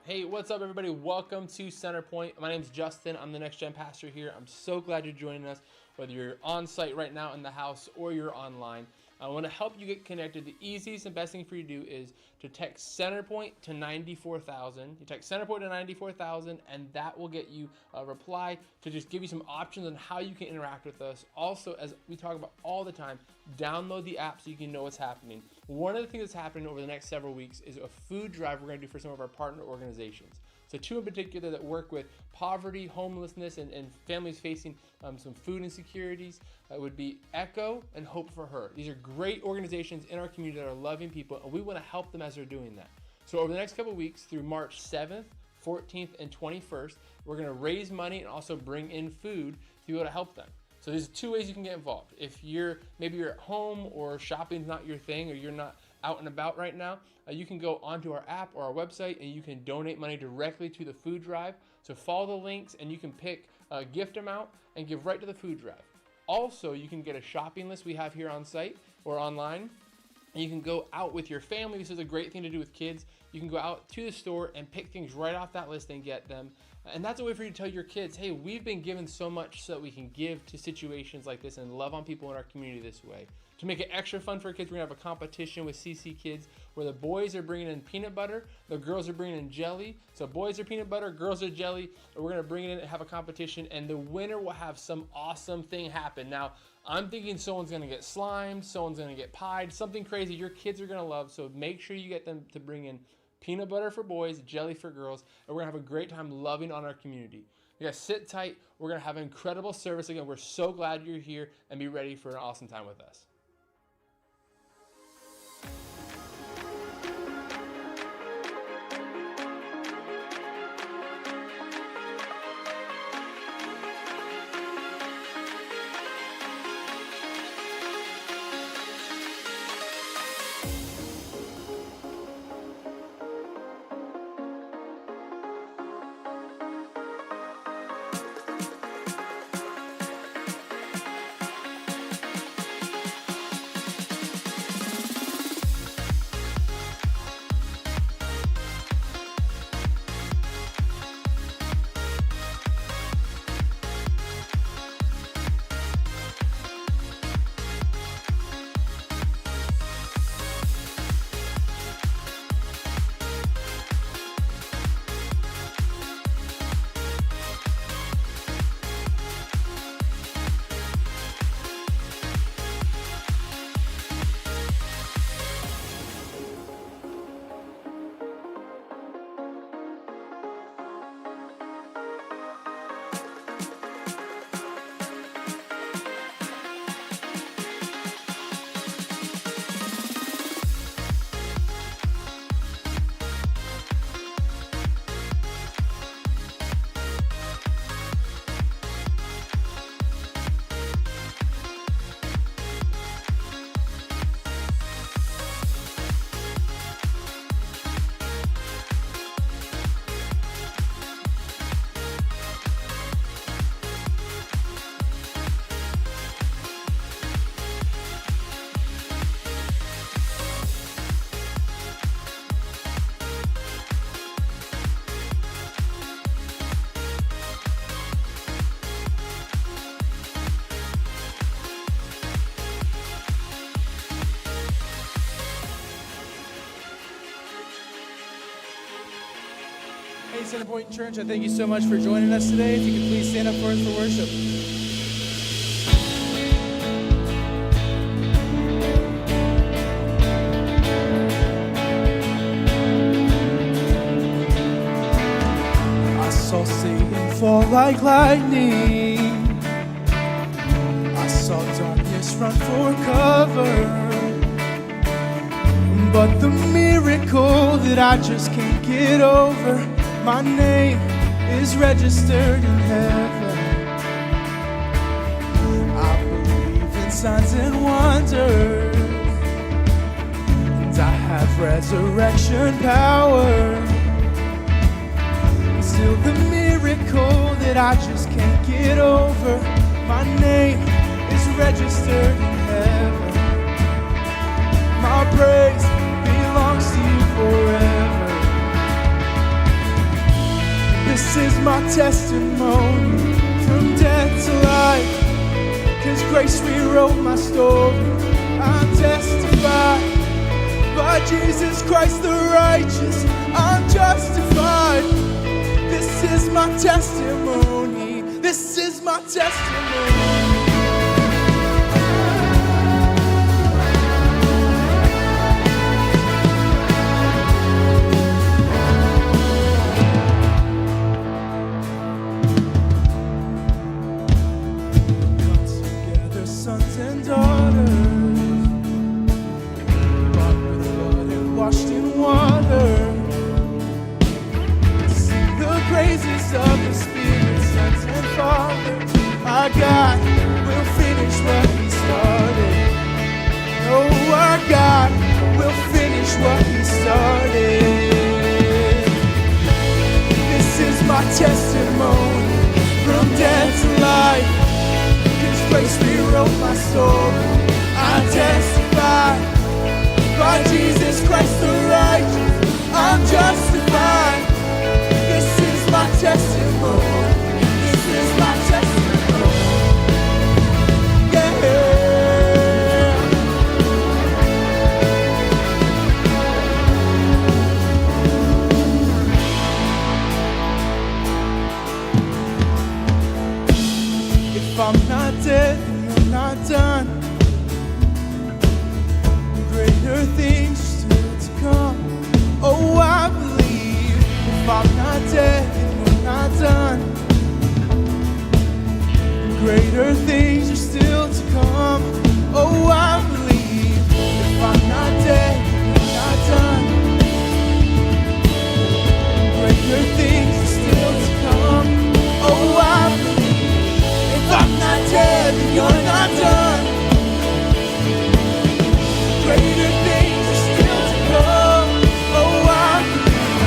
Hey, what's up, everybody? Welcome to Centerpoint. My name's Justin. I'm the Next Gen pastor here. I'm so glad you're joining us, whether you're on site right now in the house or you're online. I want to help you get connected. The easiest and best thing for you to do is to text Centerpoint to 94,000. You text Centerpoint to 94,000, and that will get you a reply to just give you some options on how you can interact with us. Also, as we talk about all the time, download the app so you can know what's happening. One of the things that's happening over the next several weeks is a food drive we're going to do for some of our partner organizations. So two in particular that work with poverty, homelessness, and families facing some food insecurities would be Echo and Hope for Her. These are great organizations in our community that are loving people, and we want to help them as they're doing that. So over the next couple of weeks, through March 7th, 14th, and 21st, we're going to raise money and also bring in food to be able to help them. So there's two ways you can get involved. If maybe you're at home or shopping's not your thing, or you're not out and about right now, you can go onto our app or our website and you can donate money directly to the food drive. So follow the links and you can pick a gift amount and give right to the food drive. Also, you can get a shopping list we have here on site or online. And you can go out with your family. This is a great thing to do with kids. You can go out to the store and pick things right off that list and get them. And that's a way for you to tell your kids, hey, we've been given so much so that we can give to situations like this and love on people in our community this way. To make it extra fun for kids, we're gonna have a competition with CC Kids where the boys are bringing in peanut butter, the girls are bringing in jelly. So boys are peanut butter, girls are jelly. And we're gonna bring it in and have a competition, and the winner will have some awesome thing happen. Now, I'm thinking someone's gonna get slimed, someone's gonna get pied, something crazy your kids are gonna love. So make sure you get them to bring in peanut butter for boys, jelly for girls, and we're gonna have a great time loving on our community. You guys sit tight. We're gonna have an incredible service. Again, we're so glad you're here, and be ready for an awesome time with us. Hey, Centerpoint Church, I thank you so much for joining us today. If you could please stand up for us for worship. I saw Satan fall like lightning. I saw darkness run for cover. But the miracle that I just can't get over, my name is registered in heaven. I believe in signs and wonders, and I have resurrection power. Still the miracle that I just can't get over, my name is registered in heaven. My praise belongs to you forever. testimony from death to life. 'Cause grace rewrote my story. I'm justified by Jesus Christ the righteous. I'm justified. This is my testimony. This is my testimony. Sons and daughters, bought with blood and washed in water. Sing the praises of the Spirit, sons and fathers. Our God will finish what He started. Oh, our God will finish what He started. This is my testimony from death to life. Grace rewrote my story. I testify by Jesus Christ the righteous. I'm justified. This is my testimony. This is my testimony. Yeah. If I'm not dead, you're not done. Greater things still to come. Oh, I believe. If I'm not dead, you're not done. Greater things are still to come. Oh, I believe. If I'm not dead, you're not done. Greater things are still to come. Oh, I believe. If I'm not dead, then you're not done. Greater things are still to come. Oh, I believe.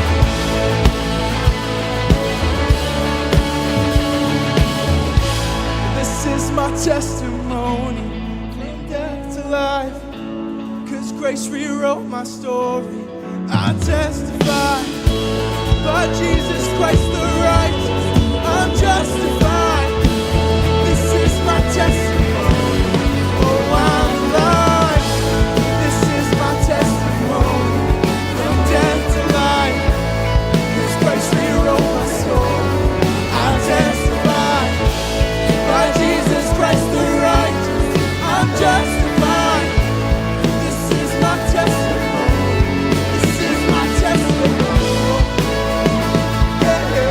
This is my testimony from death to life. 'Cause grace rewrote my story. I testify by Jesus Christ the righteous. I'm justified. This is my testimony. Oh, I'm alive. This is my testimony from death to life. 'Cause grace rewrote my story. I testify by Jesus Christ the righteous. I'm justified. This is my testimony. This is my testimony. Yeah.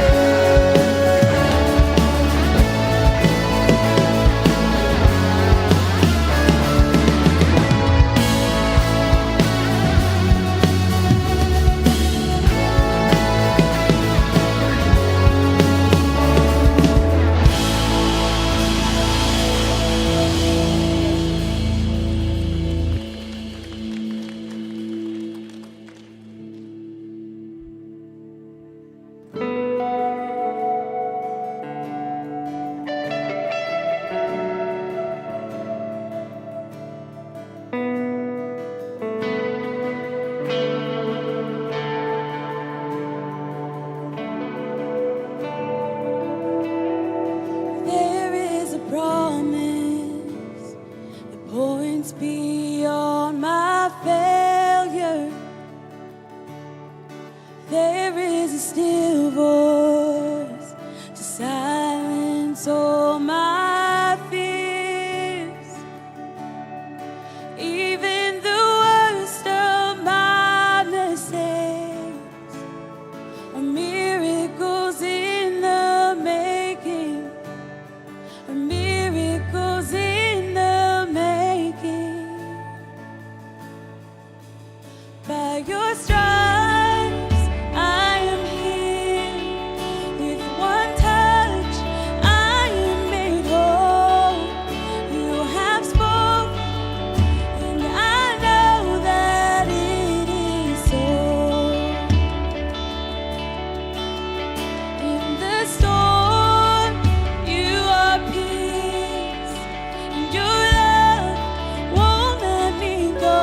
There is a promise that points beyond my failure. There is a still voice to silence all my fears. Even the worst of my mistakes are miracles in the making. Are miracles in the making. By your stripes I am healed. With one touch I am made whole. You have spoken, and I know that it is so. In the storm, you are peace, and your love won't let me go.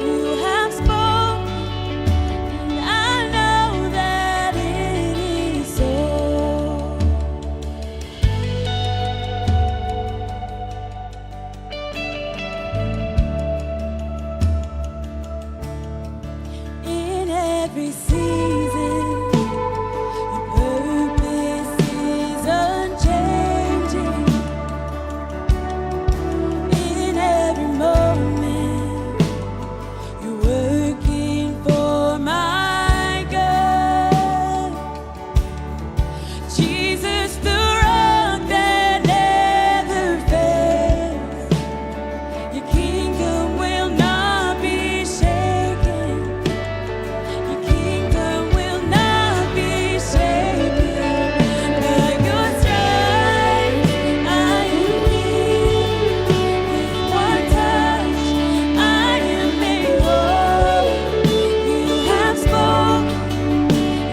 You have spoken, every season. Your purpose is unchanging. In every moment, you're working for my good. Jesus, the rock that never fails. Your kingdom will not be shaken. Your kingdom will not be shaken. By your stripes I am healed. With one touch I am made whole. You have spoken,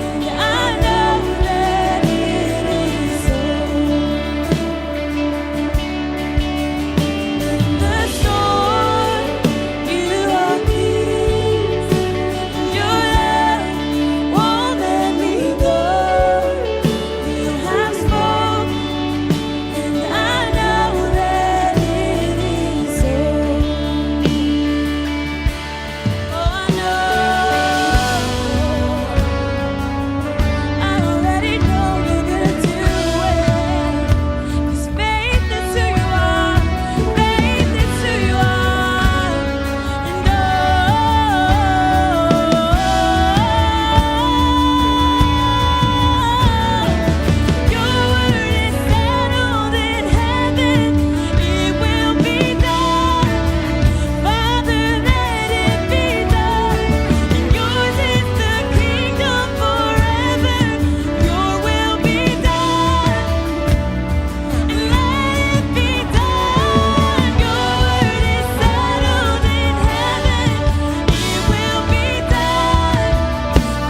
and I know that it is so. In the storm, you are peace. Your love won't let me go. You have spoken, and I know that it is so. Oh, I know. I already know you're gonna do it. 'Cause faith is who you are. Faith is who you are. And your word is settled in heaven. It will be done. Father, let it be done. And yours is the kingdom forever. Your will be done. And let it be done. Your word is settled in heaven. It will be done.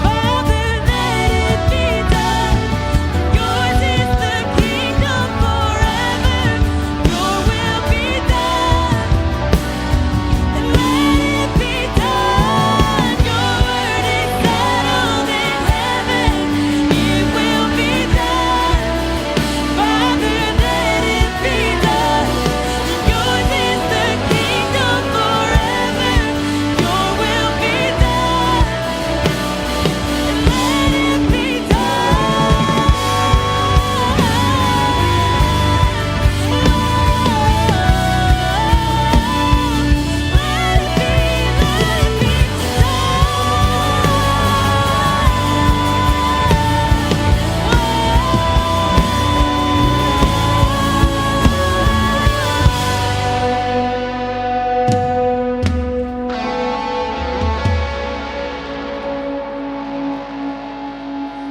Father, let it be done. Yours is the kingdom forever. Your will be done. And let it be done. Your word is settled in heaven. It will be done. Father, let it be done. Yours is the kingdom forever. Your will be done. And let it be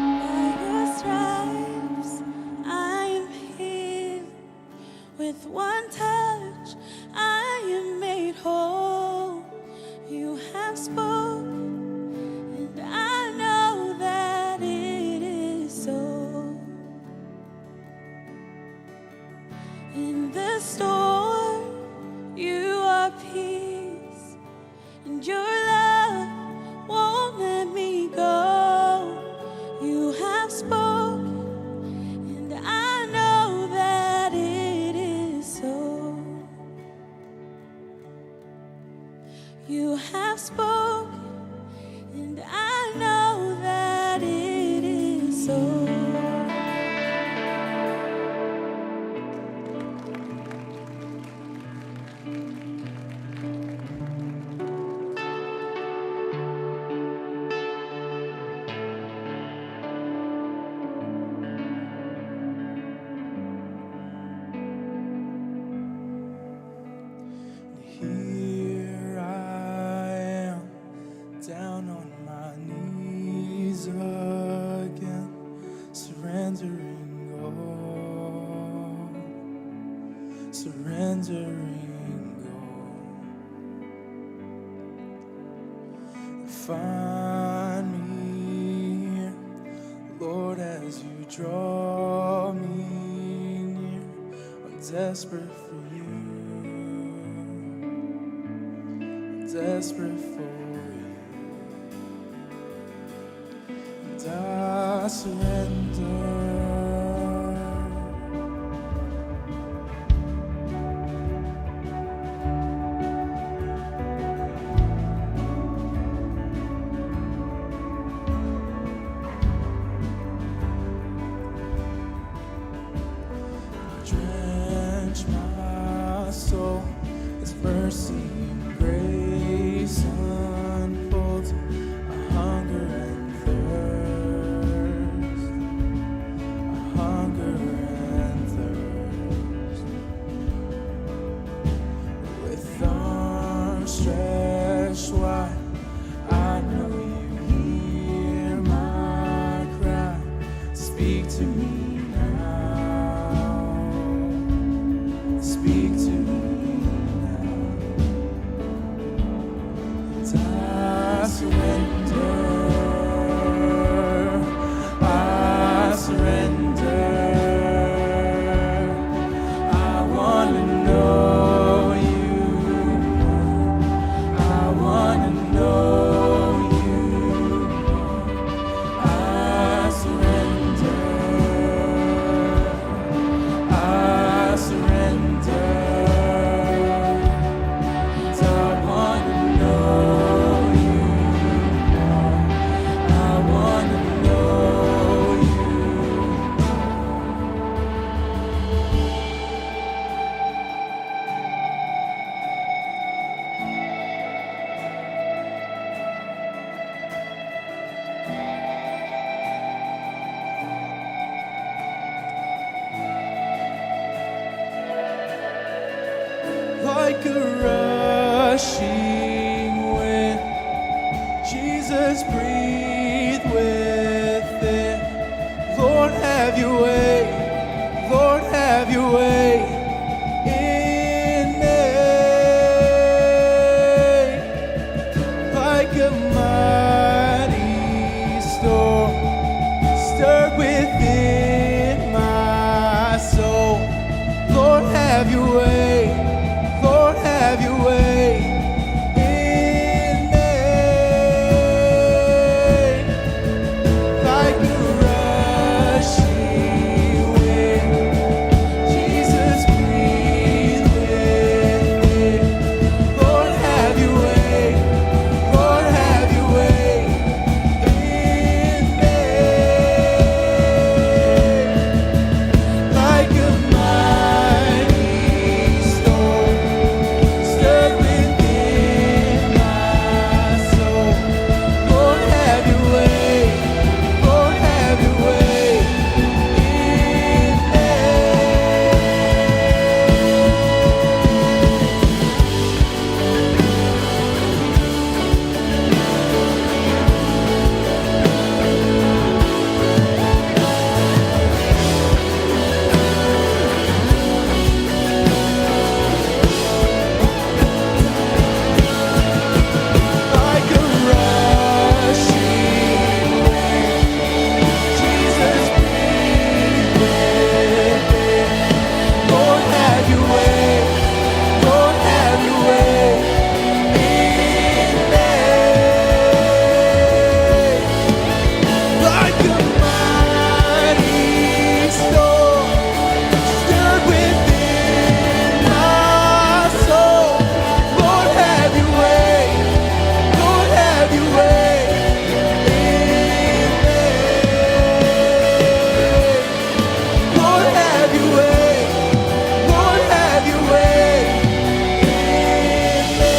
By your stripes I am healed. With one touch I am made whole. You have spoken, and I know that it is so. In the storm, you are peace, and your love won't let me go. You have spoken, and I know that it is so. You have spoken, and I know that it is so. Here I am, down on my knees again, surrendering all, surrendering all. Find me here, Lord, as you draw me near. I'm desperate for you. Desperate for you, and I surrender. Jesus, breathe within. Lord, have your way. Lord, have your way in me. Like a mighty storm, stir within my soul. Lord, have your way. Lord, have your way in me. Like a rushing wind, Jesus, breathe within. Lord, have your way. Lord, have your way in me. Like a mighty storm, stir within my soul. Lord, have your way. Lord, have your way in me. Like a rushing wind, Jesus, breathe within. Lord, have your way. Lord, have your way in me. Like a mighty storm, stirred within my soul. Lord, have your way. Lord, have your way in me. Lord, have your way. Lord, have your way in me.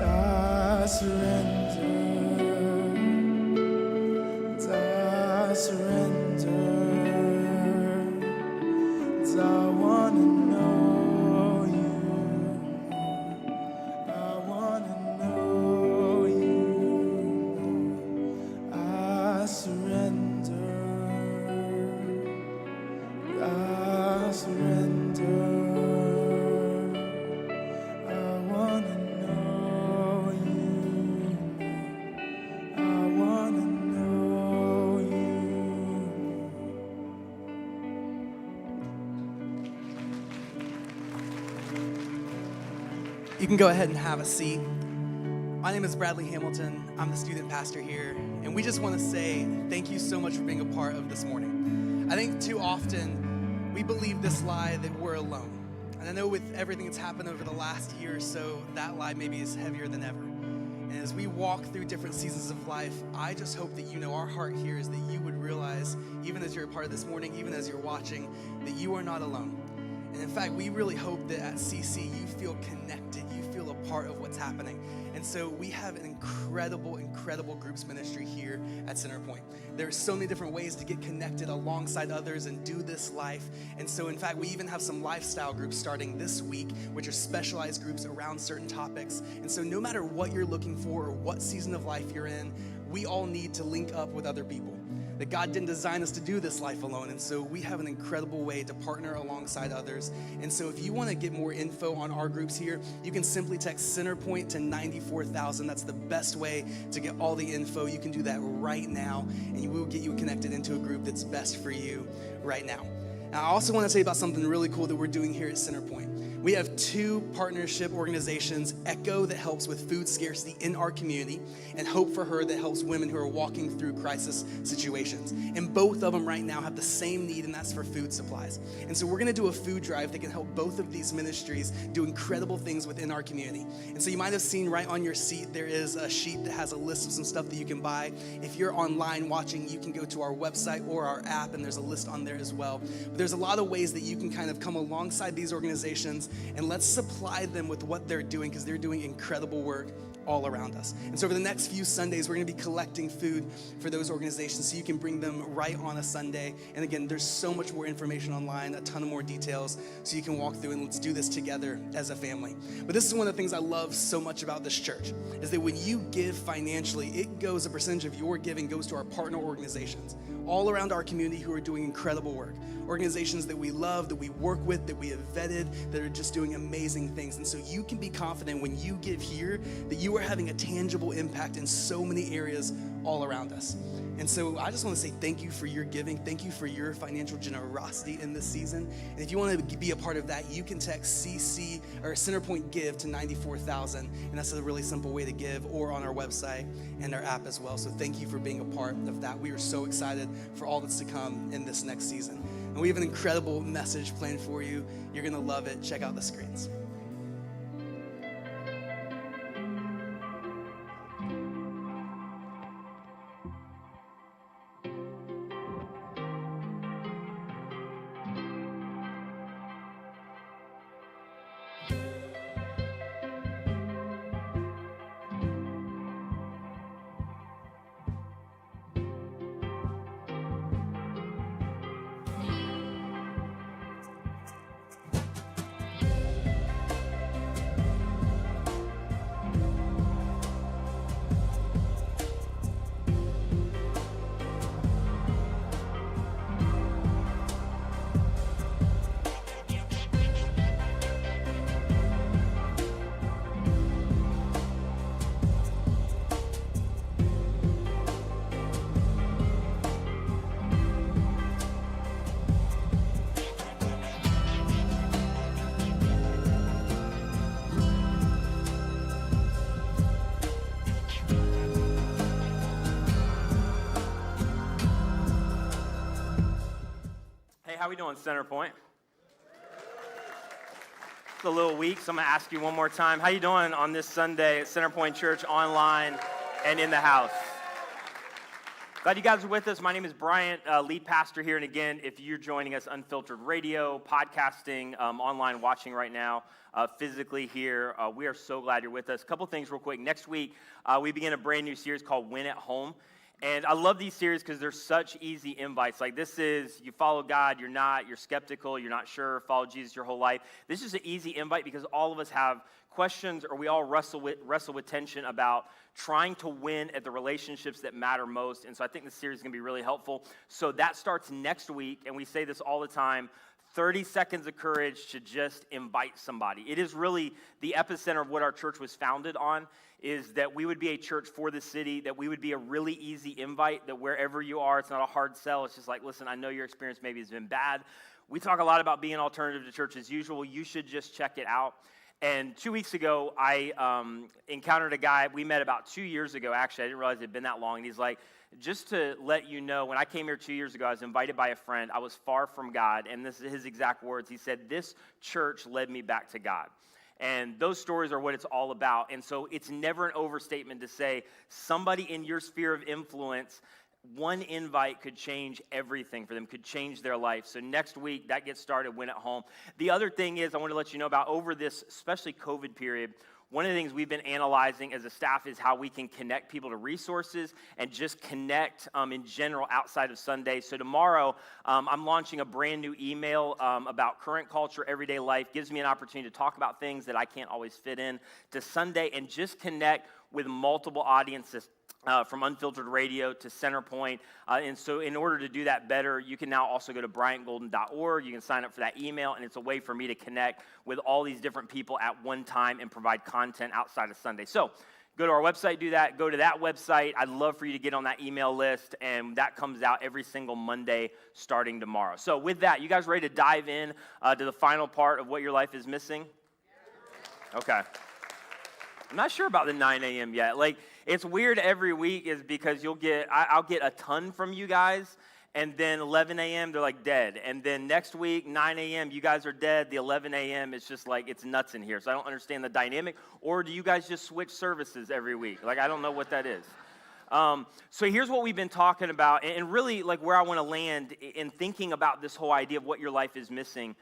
I surrender. I surrender. I wanna know you. I wanna know you. I surrender. I surrender. I wanna know you. I wanna know you. You can go ahead and have a seat. My name is Bradley Hamilton. I'm the student pastor here, and we just want to say thank you so much for being a part of this morning. I think too often we believe this lie that we're alone. And I know with everything that's happened over the last year or so, that lie maybe is heavier than ever. And as we walk through different seasons of life, I just hope that you know our heart here is that you would realize, even as you're a part of this morning, even as you're watching, that you are not alone. And in fact, we really hope that at CC you feel connected, you feel a part of what's happening. And so we have an incredible groups ministry here at Centerpoint. There are so many different ways to get connected alongside others and do this life. And so in fact, we even have some lifestyle groups starting this week, which are specialized groups around certain topics. And so no matter what you're looking for or what season of life you're in, we all need to link up with other people. That God didn't design us to do this life alone. And so we have an incredible way to partner alongside others. And so if you want to get more info on our groups here, you can simply text Centerpoint to 94,000. That's the best way to get all the info. You can do that right now, and we will get you connected into a group that's best for you right now. Now, I also want to tell you about something really cool that we're doing here at Centerpoint. We have two partnership organizations, Echo that helps with food scarcity in our community, and Hope for Her that helps women who are walking through crisis situations. And both of them right now have the same need, and that's for food supplies. And so we're gonna do a food drive that can help both of these ministries do incredible things within our community. And so you might have seen right on your seat, there is a sheet that has a list of some stuff that you can buy. If you're online watching, you can go to our website or our app, and there's a list on there as well. But there's a lot of ways that you can kind of come alongside these organizations, and let's supply them with what they're doing, because they're doing incredible work all around us. And so over the next few Sundays, we're going to be collecting food for those organizations so you can bring them right on a Sunday. And again, there's so much more information online, a ton of more details, so you can walk through and let's do this together as a family. But this is one of the things I love so much about this church, is that when you give financially, a percentage of your giving goes to our partner organizations all around our community who are doing incredible work. Organizations that we love, that we work with, that we have vetted, that are just doing amazing things. And so you can be confident when you give here that you are having a tangible impact in so many areas all around us. And so I just want to say thank you for your giving. Thank you for your financial generosity in this season. And if you want to be a part of that, you can text CC or Centerpoint Give to 94,000. And that's a really simple way to give, or on our website and our app as well. So thank you for being a part of that. We are so excited for all that's to come in this next season. And we have an incredible message planned for you. You're going to love it. Check out the screens. How we doing, Centerpoint? It's a little weak, so I'm going to ask you one more time. How you doing on this Sunday at Centerpoint Church, online and in the house? Glad you guys are with us. My name is Bryant, lead pastor here. And again, if you're joining us unfiltered radio, podcasting, online watching right now, physically here, we are so glad you're with us. A couple things real quick. Next week, we begin a brand new series called Win at Home. And I love these series because they're such easy invites. Like this is, you follow God, you're skeptical, you're not sure, follow Jesus your whole life. This is an easy invite because all of us have questions, or we all wrestle with tension about trying to win at the relationships that matter most. And so I think this series is going to be really helpful. So that starts next week, and we say this all the time, 30 seconds of courage to just invite somebody. It is really the epicenter of what our church was founded on, is that we would be a church for the city, that we would be a really easy invite, that wherever you are, it's not a hard sell. It's just like, listen, I know your experience maybe has been bad. We talk a lot about being an alternative to church as usual. You should just check it out. And 2 weeks ago, I encountered a guy. We met about 2 years ago, actually. I didn't realize it had been that long. And he's like, just to let you know, when I came here 2 years ago, I was invited by a friend. I was far from God. And this is his exact words. He said, this church led me back to God. And those stories are what it's all about. And so it's never an overstatement to say somebody in your sphere of influence, one invite could change everything for them, could change their life. So next week, that gets started, Win at Home. The other thing is I want to let you know about over this, especially COVID period, one of the things we've been analyzing as a staff is how we can connect people to resources and just connect in general outside of Sunday. So tomorrow, I'm launching a brand new email about current culture, everyday life. Gives me an opportunity to talk about things that I can't always fit in to Sunday and just connect with multiple audiences. From Unfiltered Radio to Centerpoint. And so in order to do that better, you can now also go to bryantgolden.org. You can sign up for that email, and it's a way for me to connect with all these different people at one time and provide content outside of Sunday. So go to our website, do that. Go to that website. I'd love for you to get on that email list, and that comes out every single Monday starting tomorrow. So with that, you guys ready to dive in to the final part of what your life is missing? Okay. I'm not sure about the 9 a.m. yet. Like, it's weird every week is because I'll get a ton from you guys, and then 11 a.m. they're like dead. And then next week, 9 a.m., you guys are dead. The 11 a.m. it's just like, it's nuts in here. So I don't understand the dynamic. Or do you guys just switch services every week? Like, I don't know what that is. So here's what we've been talking about, and really like where I want to land in thinking about this whole idea of what your life is missing.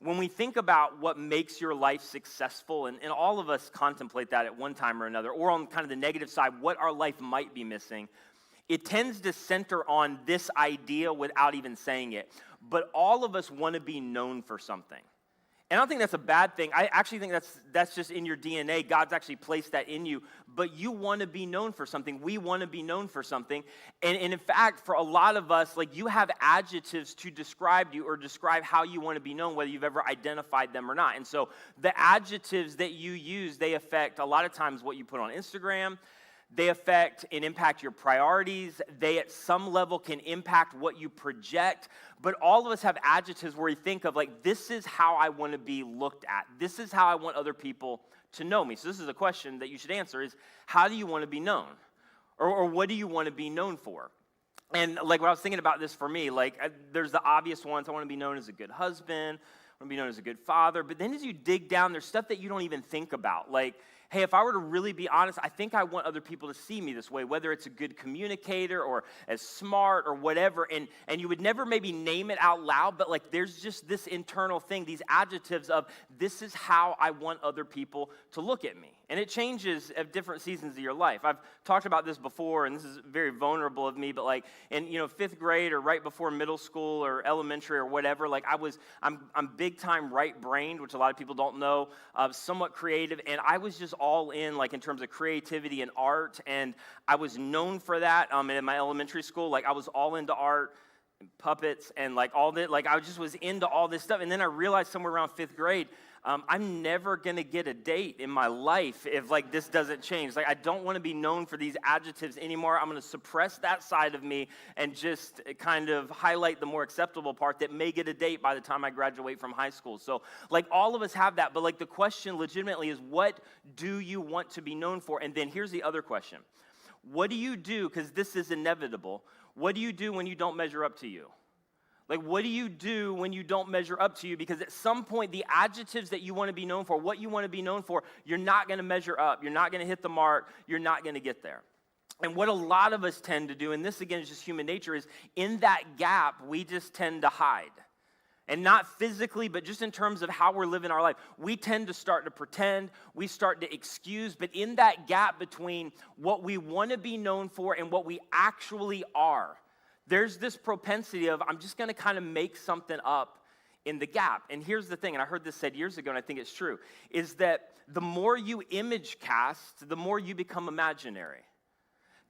when we think about what makes your life successful, and all of us contemplate that at one time or another, or on kind of the negative side, what our life might be missing, it tends to center on this idea without even saying it. But all of us want to be known for something. And I don't think that's a bad thing. I actually think that's just in your DNA. God's actually placed that in you. But you want to be known for something. We want to be known for something. And in fact, for a lot of us, like, you have adjectives to describe you or describe how you want to be known, whether you've ever identified them or not. And so the adjectives that you use, they affect a lot of times what you put on Instagram. They affect and impact your priorities. They, at some level, can impact what you project. But all of us have adjectives where we think of, like, this is how I want to be looked at. This is how I want other people to know me. So this is a question that you should answer is, how do you want to be known? Or what do you want to be known for? And, like, when I was thinking about this for me, like, there's the obvious ones. I want to be known as a good husband. I want to be known as a good father. But then as you dig down, there's stuff that you don't even think about. Like, hey, if I were to really be honest, I think I want other people to see me this way, whether it's a good communicator or as smart or whatever, and you would never maybe name it out loud, but like there's just this internal thing, these adjectives of this is how I want other people to look at me. And it changes at different seasons of your life. I've talked about this before, and this is very vulnerable of me, but like in 5th grade or right before middle school or elementary or whatever, like I'm big time right-brained, which a lot of people don't know, somewhat creative, and I was just all in, like, in terms of creativity and art, and I was known for that. And in my elementary school, like, I was all into art and puppets and like all that. Like, I just was into all this stuff. And then I realized somewhere around 5th grade, I'm never gonna get a date in my life if like this doesn't change. Like, I don't want to be known for these adjectives anymore. I'm gonna suppress that side of me and just kind of highlight the more acceptable part that may get a date by the time I graduate from high school. So like all of us have that, but like the question legitimately is, what do you want to be known for? And then here's the other question. What do you do, because this is inevitable, what do you do when you don't measure up to you? Like, what do you do when you don't measure up to you? Because at some point, the adjectives that you want to be known for, what you want to be known for, you're not going to measure up. You're not going to hit the mark. You're not going to get there. And what a lot of us tend to do, and this again is just human nature, is in that gap, we just tend to hide. And not physically, but just in terms of how we're living our life. We tend to start to pretend, we start to excuse, but in that gap between what we want to be known for and what we actually are, there's this propensity of, I'm just going to kind of make something up in the gap. And here's the thing, and I heard this said years ago, and I think it's true, is that the more you image cast, the more you become imaginary.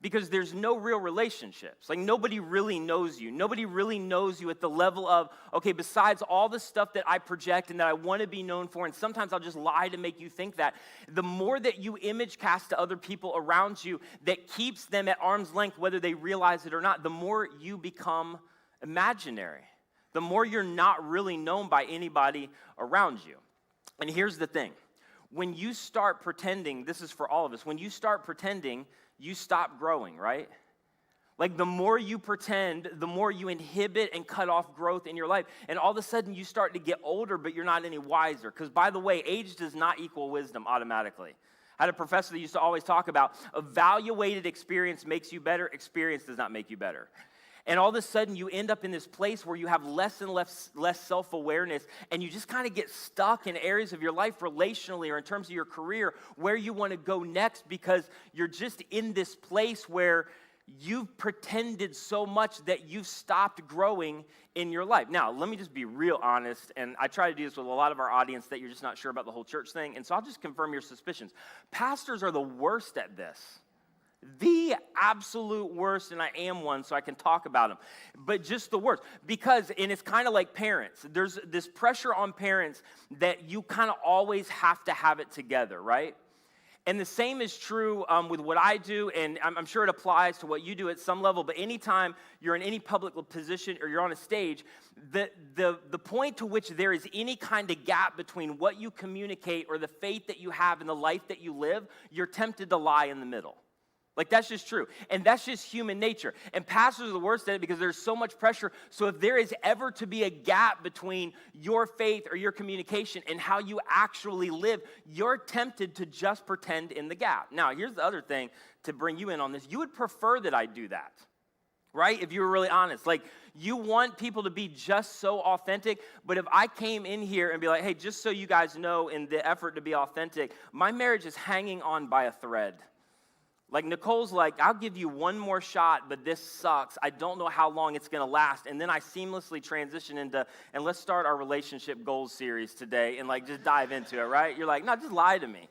Because there's no real relationships. Like, nobody really knows you. Nobody really knows you at the level of, okay, besides all the stuff that I project and that I want to be known for, and sometimes I'll just lie to make you think that, the more that you image cast to other people around you that keeps them at arm's length, whether they realize it or not, the more you become imaginary. The more you're not really known by anybody around you. And here's the thing. When you start pretending, this is for all of us, when you start pretending, you stop growing, right? Like, the more you pretend, the more you inhibit and cut off growth in your life. And all of a sudden, you start to get older, but you're not any wiser. Because, by the way, age does not equal wisdom automatically. I had a professor that used to always talk about evaluated experience makes you better, experience does not make you better. And all of a sudden, you end up in this place where you have less and less self-awareness, and you just kind of get stuck in areas of your life relationally or in terms of your career where you want to go next, because you're just in this place where you've pretended so much that you've stopped growing in your life. Now, let me just be real honest, and I try to do this with a lot of our audience that you're just not sure about the whole church thing, and so I'll just confirm your suspicions. Pastors are the worst at this. The absolute worst, and I am one, so I can talk about them. But just the worst. Because, and it's kind of like parents. There's this pressure on parents that you kind of always have to have it together, right? And the same is true with what I do, and I'm sure it applies to what you do at some level, but anytime you're in any public position or you're on a stage, the point to which there is any kind of gap between what you communicate or the faith that you have and the life that you live, you're tempted to lie in the middle. Like, that's just true. And that's just human nature. And pastors are the worst at it because there's so much pressure. So if there is ever to be a gap between your faith or your communication and how you actually live, you're tempted to just pretend in the gap. Now, here's the other thing to bring you in on this. You would prefer that I do that. right? If you were really honest. Like, you want people to be just so authentic, but if I came in here and be like, hey, just so you guys know, in the effort to be authentic, my marriage is hanging on by a thread. Like, Nicole's like, I'll give you one more shot, but this sucks. I don't know how long it's going to last. And then I seamlessly transition into, and let's start our relationship goals series today and, like, just dive into it, right? You're like, no, just lie to me.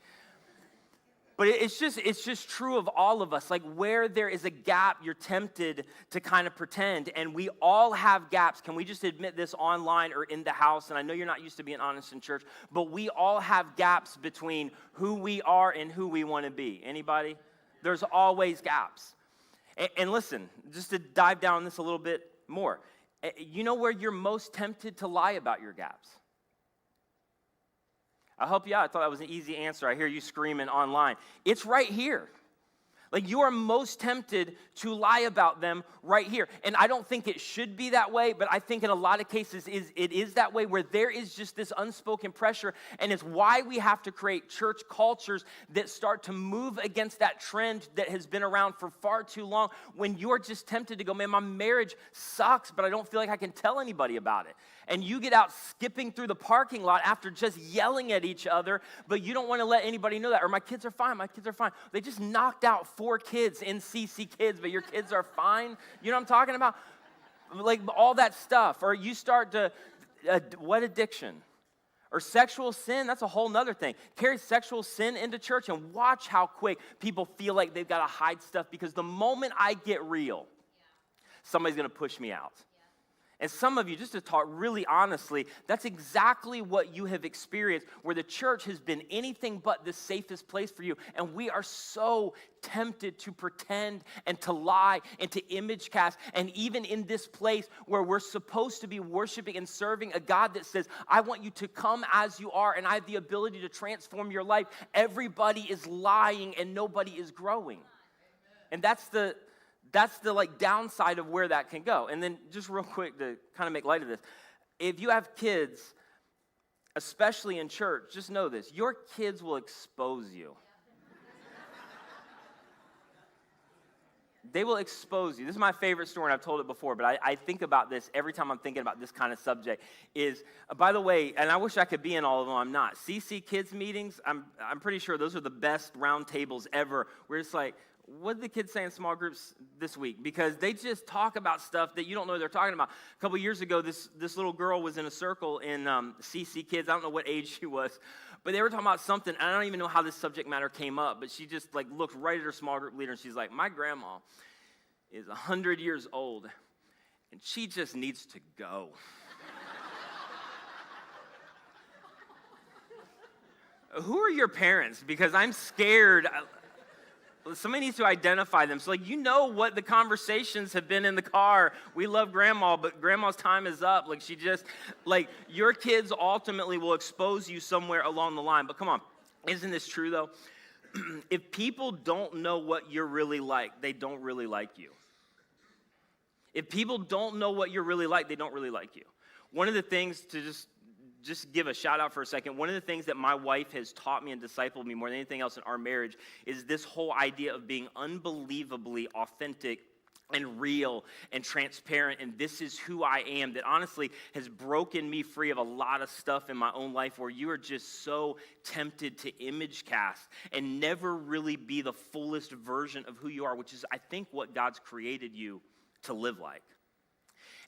But it's just true of all of us. Like, where there is a gap, you're tempted to kind of pretend. And we all have gaps. Can we just admit this online or in the house? And I know you're not used to being honest in church, but we all have gaps between who we are and who we want to be. Anybody? There's always gaps. And listen, just to dive down on this a little bit more, you know where you're most tempted to lie about your gaps? I'll help you out. I thought that was an easy answer. I hear you screaming online. It's right here. Like, you are most tempted to lie about them right here. And I don't think it should be that way, but I think in a lot of cases it is that way, where there is just this unspoken pressure. And it's why we have to create church cultures that start to move against that trend that has been around for far too long, when you're just tempted to go, man, my marriage sucks, but I don't feel like I can tell anybody about it. And you get out skipping through the parking lot after just yelling at each other, but you don't want to let anybody know that. Or my kids are fine. They just knocked out 4 kids in CC Kids, but your kids are fine. You know what I'm talking about? Like, all that stuff. Or you start to, what addiction? Or sexual sin, that's a whole nother thing. Carry sexual sin into church and watch how quick people feel like they've got to hide stuff, because the moment I get real, somebody's going to push me out. And some of you, just to talk really honestly, that's exactly what you have experienced, where the church has been anything but the safest place for you. And we are so tempted to pretend and to lie and to image cast. And even in this place where we're supposed to be worshiping and serving a God that says, I want you to come as you are, and I have the ability to transform your life, everybody is lying and nobody is growing. And that's the like downside of where that can go. And then just real quick to kind of make light of this. If you have kids, especially in church, just know this. Your kids will expose you. They will expose you. This is my favorite story, and I've told it before, but I think about this every time I'm thinking about this kind of subject. Is, by the way, and I wish I could be in all of them, I'm not. CC Kids meetings, I'm pretty sure those are the best round tables ever, where it's like, what did the kids say in small groups this week? Because they just talk about stuff that you don't know they're talking about. A couple years ago, this little girl was in a circle in CC Kids. I don't know what age she was, but they were talking about something. I don't even know how this subject matter came up, but she just like looked right at her small group leader, and she's like, my grandma is 100 years old, and she just needs to go. Who are your parents? Because I'm scared. Somebody needs to identify them. So, like, you know what the conversations have been in the car. We love grandma, but grandma's time is up. Like, she just, like, your kids ultimately will expose you somewhere along the line. But come on, isn't this true, though? If people don't know what you're really like, they don't really like you. If people don't know what you're really like, they don't really like you. One of the things to just give a shout out for a second. One of the things that my wife has taught me and discipled me more than anything else in our marriage is this whole idea of being unbelievably authentic and real and transparent, and this is who I am, that honestly has broken me free of a lot of stuff in my own life where you are just so tempted to image cast and never really be the fullest version of who you are, which is, I think, what God's created you to live like.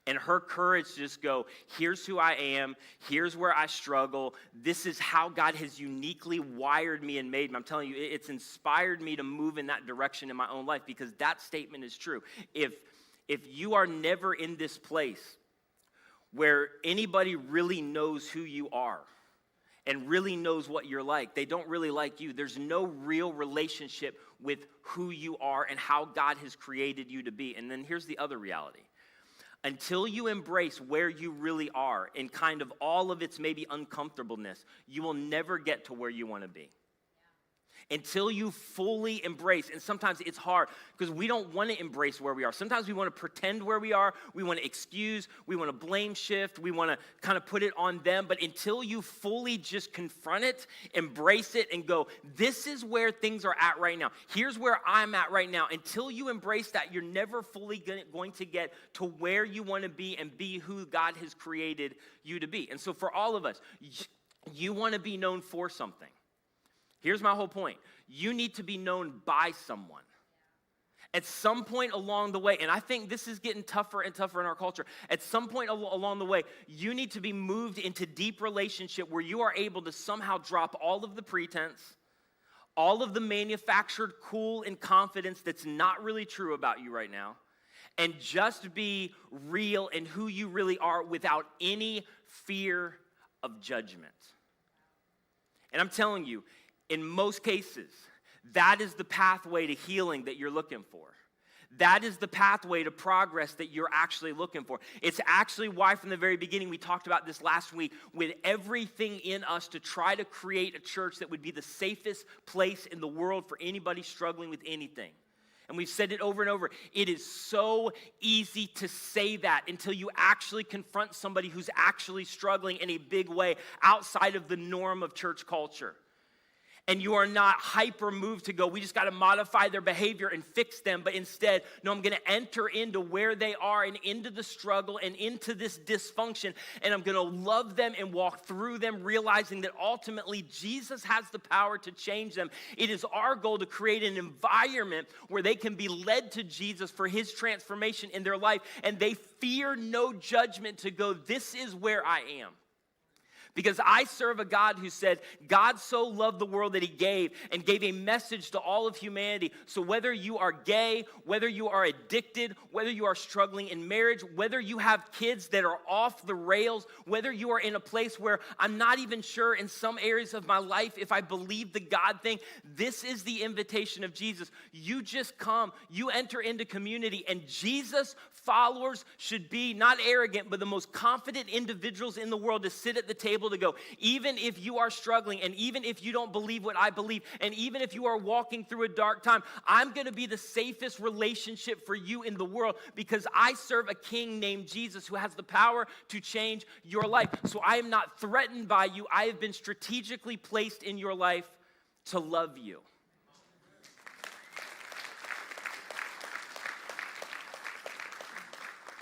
And her courage to just go, here's who I am, here's where I struggle, this is how God has uniquely wired me and made me. I'm telling you, it's inspired me to move in that direction in my own life, because that statement is true. If you are never in this place where anybody really knows who you are and really knows what you're like, they don't really like you. There's no real relationship with who you are and how God has created you to be. And then here's the other reality. Until you embrace where you really are and kind of all of its maybe uncomfortableness, you will never get to where you want to be. Until you fully embrace, and sometimes it's hard because we don't want to embrace where we are. Sometimes we want to pretend where we are, we want to excuse, we want to blame shift, we want to kind of put it on them. But until you fully just confront it, embrace it, and go, this is where things are at right now. Here's where I'm at right now. Until you embrace that, you're never fully going to get to where you want to be and be who God has created you to be. And so for all of us, you want to be known for something. Here's my whole point. You need to be known by someone. At some point along the way, and I think this is getting tougher and tougher in our culture, at some point along the way, you need to be moved into deep relationship where you are able to somehow drop all of the pretense, all of the manufactured cool and confidence that's not really true about you right now, and just be real in who you really are without any fear of judgment. And I'm telling you, in most cases, that is the pathway to healing that you're looking for. That is the pathway to progress that you're actually looking for. It's actually why from the very beginning, we talked about this last week, with everything in us to try to create a church that would be the safest place in the world for anybody struggling with anything. And we've said it over and over. It is so easy to say that until you actually confront somebody who's actually struggling in a big way outside of the norm of church culture. And you are not hyper moved to go, we just got to modify their behavior and fix them. But instead, no, I'm going to enter into where they are and into the struggle and into this dysfunction. And I'm going to love them and walk through them, realizing that ultimately Jesus has the power to change them. It is our goal to create an environment where they can be led to Jesus for his transformation in their life. And they fear no judgment to go, this is where I am. Because I serve a God who said, God so loved the world that he gave and gave a message to all of humanity. So whether you are gay, whether you are addicted, whether you are struggling in marriage, whether you have kids that are off the rails, whether you are in a place where I'm not even sure in some areas of my life if I believe the God thing, this is the invitation of Jesus. You just come, you enter into community, and Jesus followers should be not arrogant, but the most confident individuals in the world to sit at the table to go, even if you are struggling, and even if you don't believe what I believe, and even if you are walking through a dark time, I'm going to be the safest relationship for you in the world because I serve a king named Jesus who has the power to change your life. So I am not threatened by you. I have been strategically placed in your life to love you.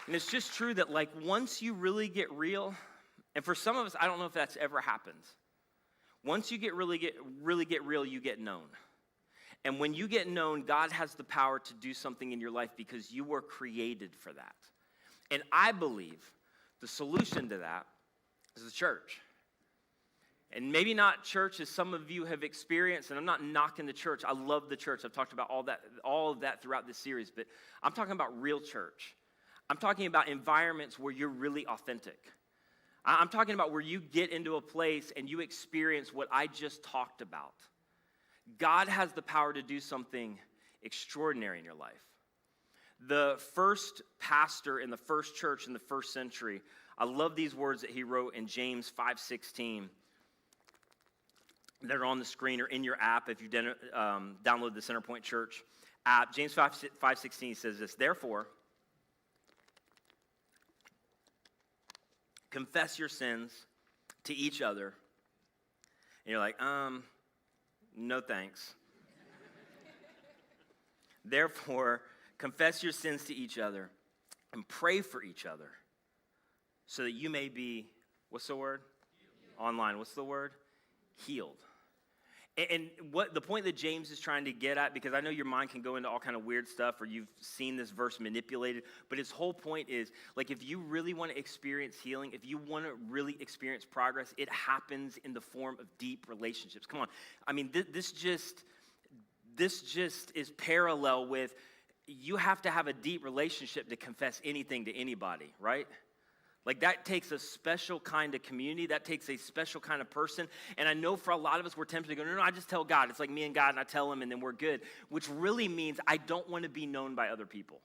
And it's just true that like once you really get real, and for some of us, I don't know if that's ever happened. Once you really get real, you get known. And when you get known, God has the power to do something in your life because you were created for that. And I believe the solution to that is the church. And maybe not church as some of you have experienced, and I'm not knocking the church. I love the church. I've talked about all of that throughout this series, but I'm talking about real church. I'm talking about environments where you're really authentic. I'm talking about where you get into a place and you experience what I just talked about. God has the power to do something extraordinary in your life. The first pastor in the first church in the first century, I love these words that he wrote in James 5:16. That are on the screen or in your app if you download the Centerpoint Church app. James 5:16 says this, therefore, confess your sins to each other. And you're like, no thanks. Therefore, confess your sins to each other and pray for each other so that you may be, what's the word? Healed. Online, what's the word? Healed. And what the point that James is trying to get at, because I know your mind can go into all kind of weird stuff or you've seen this verse manipulated, but his whole point is, like, if you really want to experience healing, if you want to really experience progress, it happens in the form of deep relationships. Come on. I mean, this just is parallel with you have to have a deep relationship to confess anything to anybody, right? Like that takes a special kind of community. That takes a special kind of person. And I know for a lot of us, we're tempted to go, no, I just tell God. It's like me and God, and I tell him, and then we're good. Which really means I don't want to be known by other people.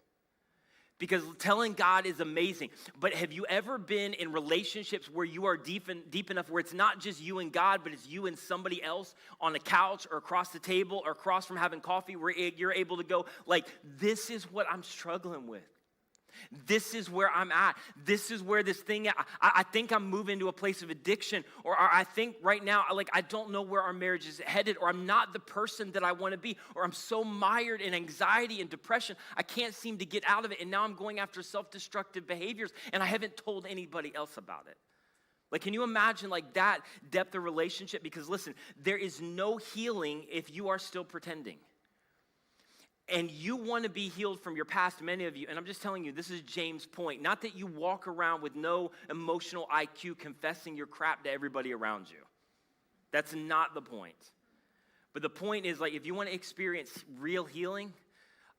Because telling God is amazing. But have you ever been in relationships where you are deep enough where it's not just you and God, but it's you and somebody else on the couch or across the table or across from having coffee, where you're able to go, like, this is what I'm struggling with. This is where I'm at. This is where this thing, I think I'm moving to a place of addiction, or I think right now, like, I don't know where our marriage is headed, or I'm not the person that I want to be, or I'm so mired in anxiety and depression, I can't seem to get out of it, and now I'm going after self-destructive behaviors, and I haven't told anybody else about it. Like, can you imagine, like, that depth of relationship? Because listen, there is no healing if you are still pretending. And you want to be healed from your past, many of you, and I'm just telling you, this is James' point. Not that you walk around with no emotional IQ confessing your crap to everybody around you. That's not the point. But the point is, like, if you want to experience real healing,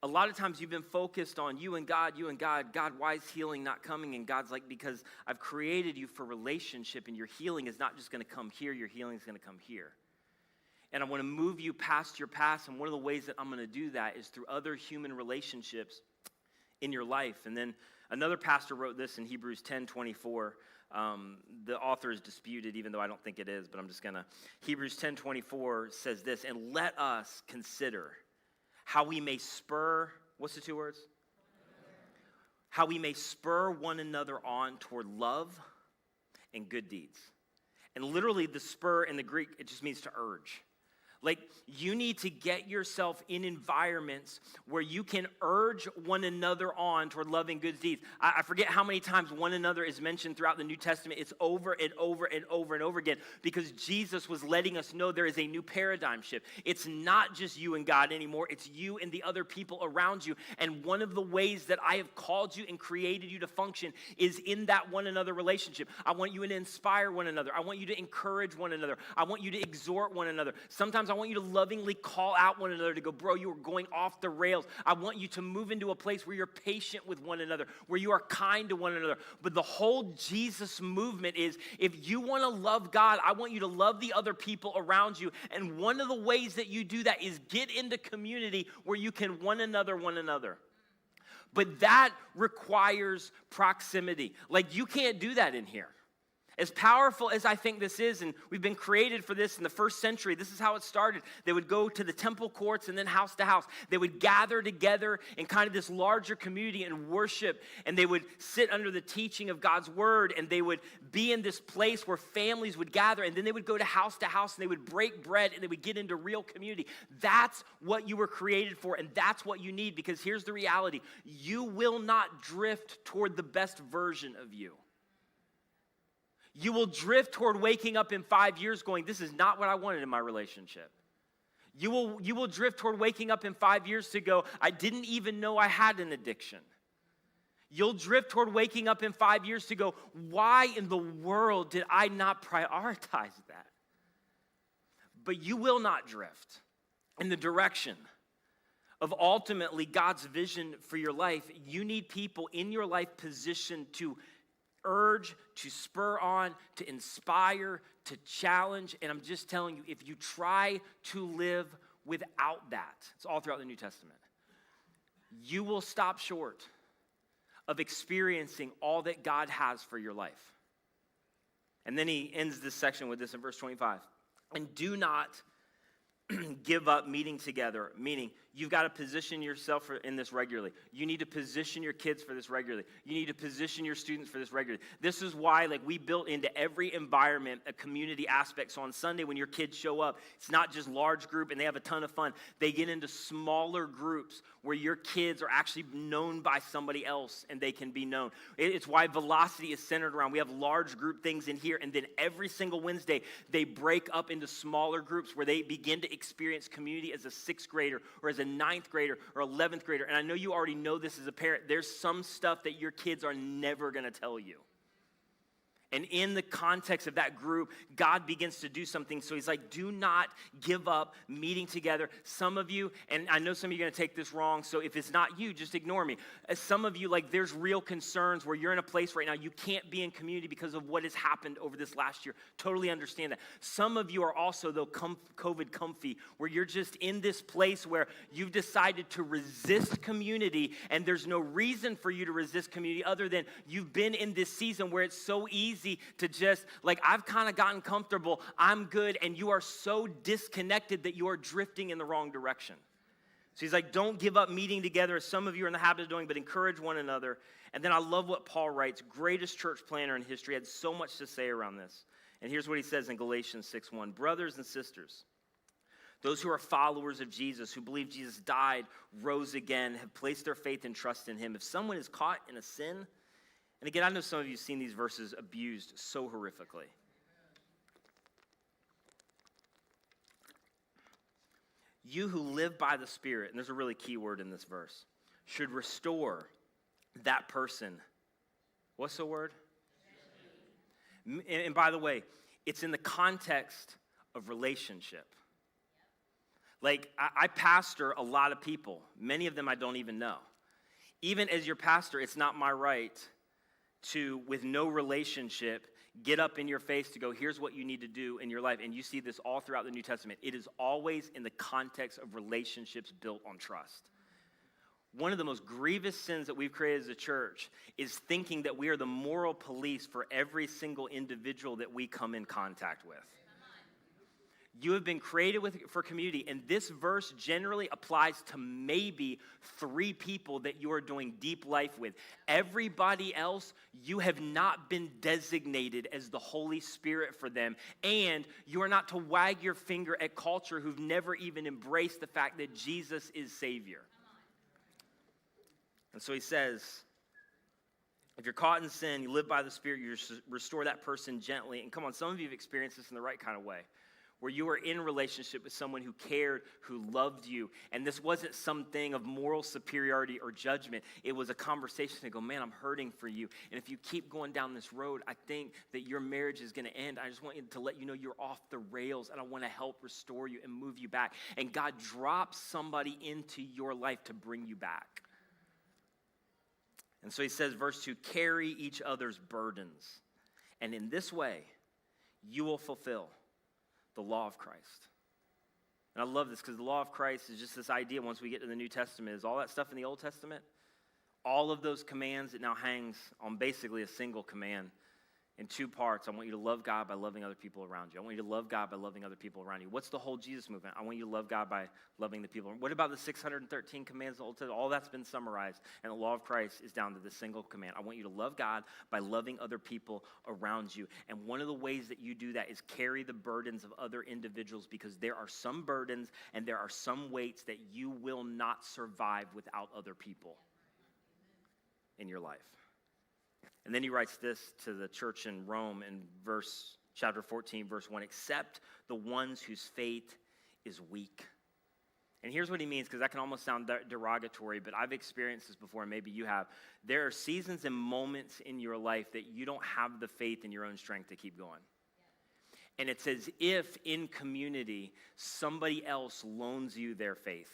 a lot of times you've been focused on you and God. God, why is healing not coming? And God's like, because I've created you for relationship, and your healing is not just going to come here, your healing is going to come here. And I want to move you past your past, and one of the ways that I'm going to do that is through other human relationships in your life. And then another pastor wrote this in Hebrews 10:24. The author is disputed, even though I don't think it is, but I'm just going to. Hebrews 10:24 says this, and let us consider how we may spur, what's the two words? How we may spur one another on toward love and good deeds. And literally the spur in the Greek, it just means to urge. Like, you need to get yourself in environments where you can urge one another on toward loving good deeds. I forget how many times one another is mentioned throughout the New Testament. It's over and over and over and over again, because Jesus was letting us know there is a new paradigm shift. It's not just you and God anymore. It's you and the other people around you. And one of the ways that I have called you and created you to function is in that one another relationship. I want you to inspire one another. I want you to encourage one another. I want you to exhort one another. Sometimes I want you to lovingly call out one another to go, bro, you are going off the rails. I want you to move into a place where you're patient with one another, where you are kind to one another. But the whole Jesus movement is, if you want to love God, I want you to love the other people around you. And one of the ways that you do that is get into community where you can one another. But that requires proximity. Like, you can't do that in here. As powerful as I think this is, and we've been created for this in the first century, this is how it started. They would go to the temple courts and then house to house. They would gather together in kind of this larger community and worship, and they would sit under the teaching of God's word, and they would be in this place where families would gather, and then they would go to house, and they would break bread, and they would get into real community. That's what you were created for, and that's what you need, because here's the reality. You will not drift toward the best version of you. You will drift toward waking up in 5 years going, this is not what I wanted in my relationship. You will drift toward waking up in 5 years to go, I didn't even know I had an addiction. You'll drift toward waking up in 5 years to go, why in the world did I not prioritize that? But you will not drift in the direction of ultimately God's vision for your life. You need people in your life positioned to urge, to spur on, to inspire, to challenge. And I'm just telling you, if you try to live without that, it's all throughout the New Testament, you will stop short of experiencing all that God has for your life. And then he ends this section with this in verse 25. And do not give up meeting together, meaning you've got to position yourself in this regularly. You need to position your kids for this regularly. You need to position your students for this regularly. This is why, like, we built into every environment a community aspect. So on Sunday when your kids show up, it's not just large group and they have a ton of fun. They get into smaller groups where your kids are actually known by somebody else and they can be known. It's why Velocity is centered around. We have large group things in here, and then every single Wednesday they break up into smaller groups where they begin to experience community as a 6th grader or as a 9th grader or 11th grader. And I know you already know this as a parent. There's some stuff that your kids are never going to tell you. And in the context of that group, God begins to do something. So he's like, do not give up meeting together. Some of you, and I know some of you are going to take this wrong, so if it's not you, just ignore me. Some of you, like, there's real concerns where you're in a place right now, you can't be in community because of what has happened over this last year. Totally understand that. Some of you are also, though, COVID comfy, where you're just in this place where you've decided to resist community, and there's no reason for you to resist community other than you've been in this season where it's so easy to just, like, I've kind of gotten comfortable, I'm good, and you are so disconnected that you are drifting in the wrong direction. So he's like, don't give up meeting together, as some of you are in the habit of doing, but encourage one another. And then I love what Paul writes, greatest church planner in history, had so much to say around this. And here's what he says in Galatians 6:1, brothers and sisters, those who are followers of Jesus, who believe Jesus died, rose again, have placed their faith and trust in him. If someone is caught in a sin, and again, I know some of you have seen these verses abused so horrifically. You who live by the Spirit, and there's a really key word in this verse, should restore that person. What's the word? And by the way, it's in the context of relationship. Like, I pastor a lot of people. Many of them I don't even know. Even as your pastor, it's not my right to, with no relationship, get up in your face to go, here's what you need to do in your life. And you see this all throughout the New Testament. It is always in the context of relationships built on trust. One of the most grievous sins that we've created as a church is thinking that we are the moral police for every single individual that we come in contact with. You have been created for community, and this verse generally applies to maybe 3 people that you are doing deep life with. Everybody else, you have not been designated as the Holy Spirit for them, and you are not to wag your finger at culture who've never even embraced the fact that Jesus is Savior. And so he says, if you're caught in sin, you live by the Spirit, you restore that person gently. And come on, some of you have experienced this in the right kind of way, where you were in relationship with someone who cared, who loved you, and this wasn't something of moral superiority or judgment. It was a conversation to go, man, I'm hurting for you, and if you keep going down this road, I think that your marriage is going to end. I just want you to let you know you're off the rails, and I want to help restore you and move you back. And God drops somebody into your life to bring you back. And so he says, verse 2, carry each other's burdens, and in this way, you will fulfill the law of Christ. And I love this because the law of Christ is just this idea once we get to the New Testament is all that stuff in the Old Testament, all of those commands, it now hangs on basically a single command in 2 parts. I want you to love God by loving other people around you. I want you to love God by loving other people around you. What's the whole Jesus movement? I want you to love God by loving the people. What about the 613 commands of the Old Testament? All that's been summarized, and the law of Christ is down to this single command. I want you to love God by loving other people around you. And one of the ways that you do that is carry the burdens of other individuals, because there are some burdens and there are some weights that you will not survive without other people in your life. And then he writes this to the church in Rome in chapter 14, verse 1, except the ones whose faith is weak. And here's what he means, because that can almost sound derogatory, but I've experienced this before, and maybe you have. There are seasons and moments in your life that you don't have the faith in your own strength to keep going. And it's as if in community, somebody else loans you their faith.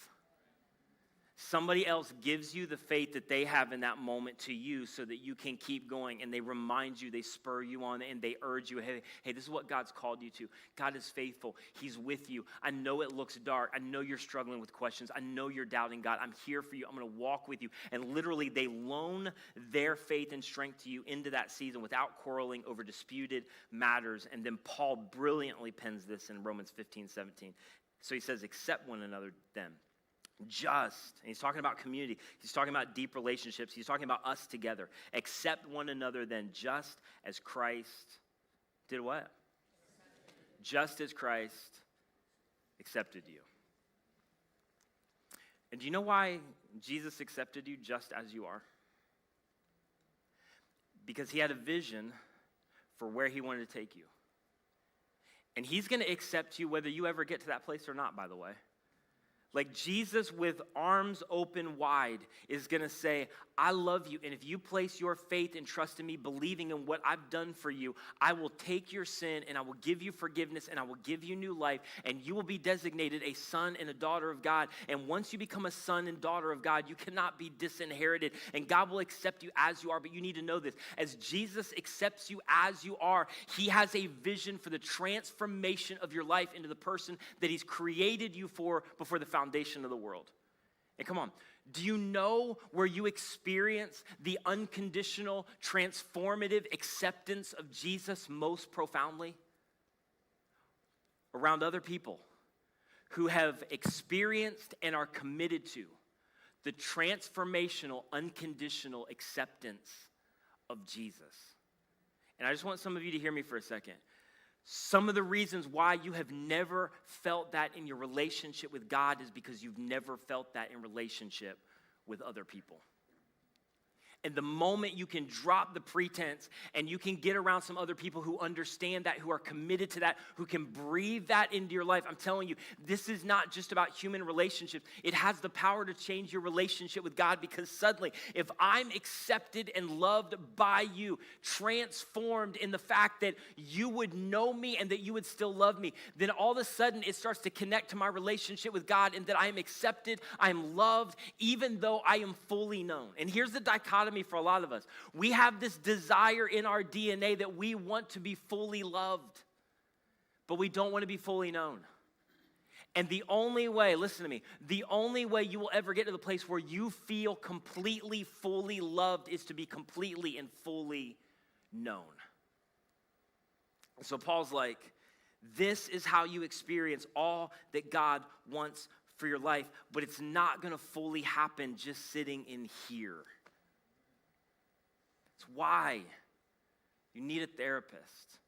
Somebody else gives you the faith that they have in that moment to you so that you can keep going, and they remind you, they spur you on, and they urge you, hey, this is what God's called you to. God is faithful. He's with you. I know it looks dark. I know you're struggling with questions. I know you're doubting God. I'm here for you. I'm going to walk with you. And literally, they loan their faith and strength to you into that season without quarreling over disputed matters. And then Paul brilliantly pens this in Romans 15:17. So he says, accept one another then. Just, and he's talking about community, he's talking about deep relationships, he's talking about us together. Accept one another then, just as Christ did what? Just as Christ accepted you. And do you know why Jesus accepted you just as you are? Because he had a vision for where he wanted to take you. And he's going to accept you whether you ever get to that place or not, by the way. Like Jesus with arms open wide is going to say, I love you, and if you place your faith and trust in me, believing in what I've done for you, I will take your sin, and I will give you forgiveness, and I will give you new life, and you will be designated a son and a daughter of God. And once you become a son and daughter of God, you cannot be disinherited, and God will accept you as you are. But you need to know this. As Jesus accepts you as you are, he has a vision for the transformation of your life into the person that he's created you for before the foundation of the world. And come on, do you know where you experience the unconditional, transformative acceptance of Jesus most profoundly? Around other people who have experienced and are committed to the transformational, unconditional acceptance of Jesus. And I just want some of you to hear me for a second. Some of the reasons why you have never felt that in your relationship with God is because you've never felt that in relationship with other people. And the moment you can drop the pretense and you can get around some other people who understand that, who are committed to that, who can breathe that into your life, I'm telling you, this is not just about human relationships. It has the power to change your relationship with God, because suddenly, if I'm accepted and loved by you, transformed in the fact that you would know me and that you would still love me, then all of a sudden it starts to connect to my relationship with God, and that I am accepted, I am loved, even though I am fully known. And here's the dichotomy for a lot of us. We have this desire in our DNA that we want to be fully loved, but we don't want to be fully known. And the only way, listen to me, the only way you will ever get to the place where you feel completely, fully loved is to be completely and fully known. So Paul's like, this is how you experience all that God wants for your life, but it's not going to fully happen just sitting in here. It's why you need a therapist.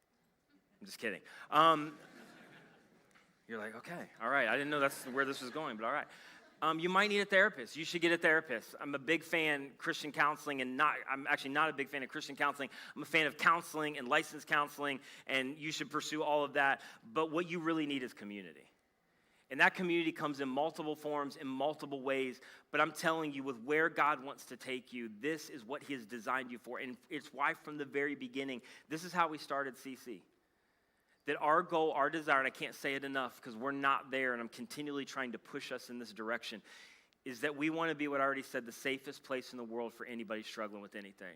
I'm just kidding. You're like, okay, all right. I didn't know that's where this was going, but all right. You might need a therapist. You should get a therapist. I'm a big fan of Christian counseling, and I'm actually not a big fan of Christian counseling. I'm a fan of counseling and licensed counseling, and you should pursue all of that. But what you really need is community. And that community comes in multiple forms, in multiple ways. But I'm telling you, with where God wants to take you, this is what he has designed you for. And it's why from the very beginning, this is how we started CC. That our goal, our desire, and I can't say it enough because we're not there, and I'm continually trying to push us in this direction, is that we want to be, what I already said, the safest place in the world for anybody struggling with anything.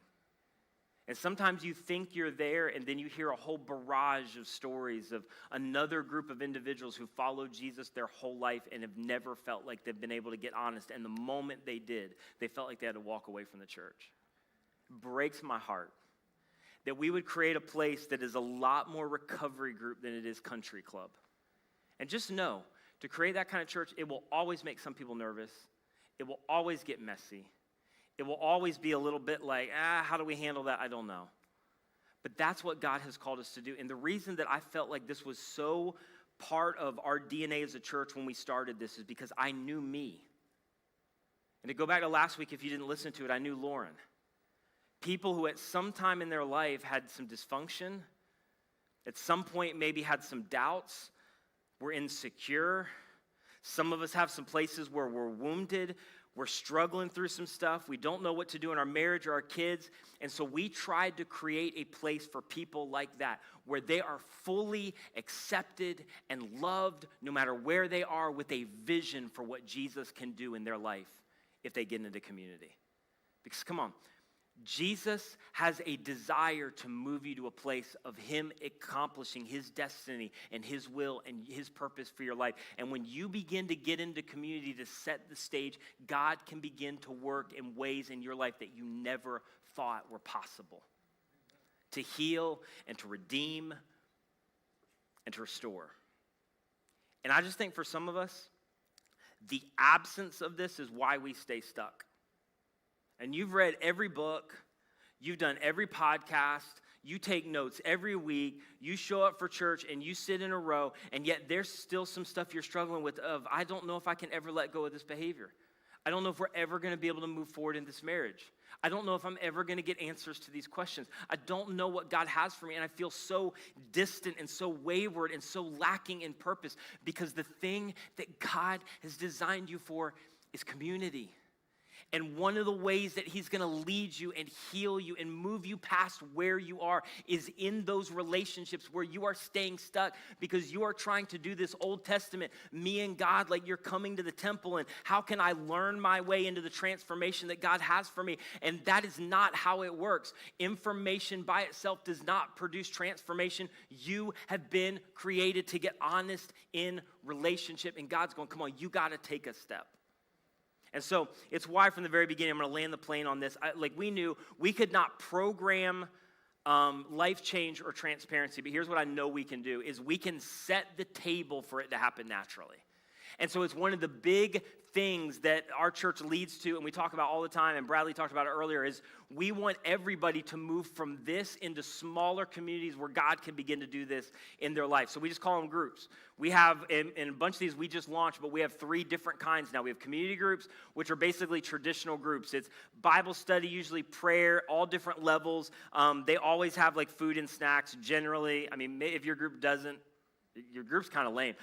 And sometimes you think you're there, and then you hear a whole barrage of stories of another group of individuals who followed Jesus their whole life and have never felt like they've been able to get honest. And the moment they did, they felt like they had to walk away from the church. It breaks my heart that we would create a place that is a lot more recovery group than it is country club. And just know, to create that kind of church, it will always make some people nervous. It will always get messy. It will always be a little bit like, how do we handle that? I don't know. But that's what God has called us to do. And the reason that I felt like this was so part of our DNA as a church when we started this is because I knew me. And to go back to last week, if you didn't listen to it, I knew Lauren. People who at some time in their life had some dysfunction, at some point maybe had some doubts, were insecure. Some of us have some places where we're wounded. We're struggling through some stuff. We don't know what to do in our marriage or our kids. And so we tried to create a place for people like that, where they are fully accepted and loved no matter where they are, with a vision for what Jesus can do in their life if they get into community. Because come on, Jesus has a desire to move you to a place of him accomplishing his destiny and his will and his purpose for your life. And when you begin to get into community to set the stage, God can begin to work in ways in your life that you never thought were possible. To heal and to redeem and to restore. And I just think for some of us, the absence of this is why we stay stuck. And you've read every book, you've done every podcast, you take notes every week, you show up for church and you sit in a row, and yet there's still some stuff you're struggling with of, I don't know if I can ever let go of this behavior. I don't know if we're ever going to be able to move forward in this marriage. I don't know if I'm ever going to get answers to these questions. I don't know what God has for me, and I feel so distant and so wayward and so lacking in purpose, because the thing that God has designed you for is community. And one of the ways that he's going to lead you and heal you and move you past where you are is in those relationships where you are staying stuck because you are trying to do this Old Testament, me and God, like you're coming to the temple and how can I learn my way into the transformation that God has for me? And that is not how it works. Information by itself does not produce transformation. You have been created to get honest in relationship, and God's going, come on, you got to take a step. And so it's why from the very beginning, I'm going to land the plane on this. We knew we could not program life change or transparency, but here's what I know we can do is we can set the table for it to happen naturally. And so it's one of the big things that our church leads to, and we talk about all the time, and Bradley talked about it earlier, is we want everybody to move from this into smaller communities where God can begin to do this in their life. So we just call them groups. We have, in a bunch of these we just launched, but we have 3 different kinds now. We have community groups, which are basically traditional groups. It's Bible study, usually prayer, all different levels. They always have like food and snacks generally. I mean, if your group doesn't, your group's kind of lame.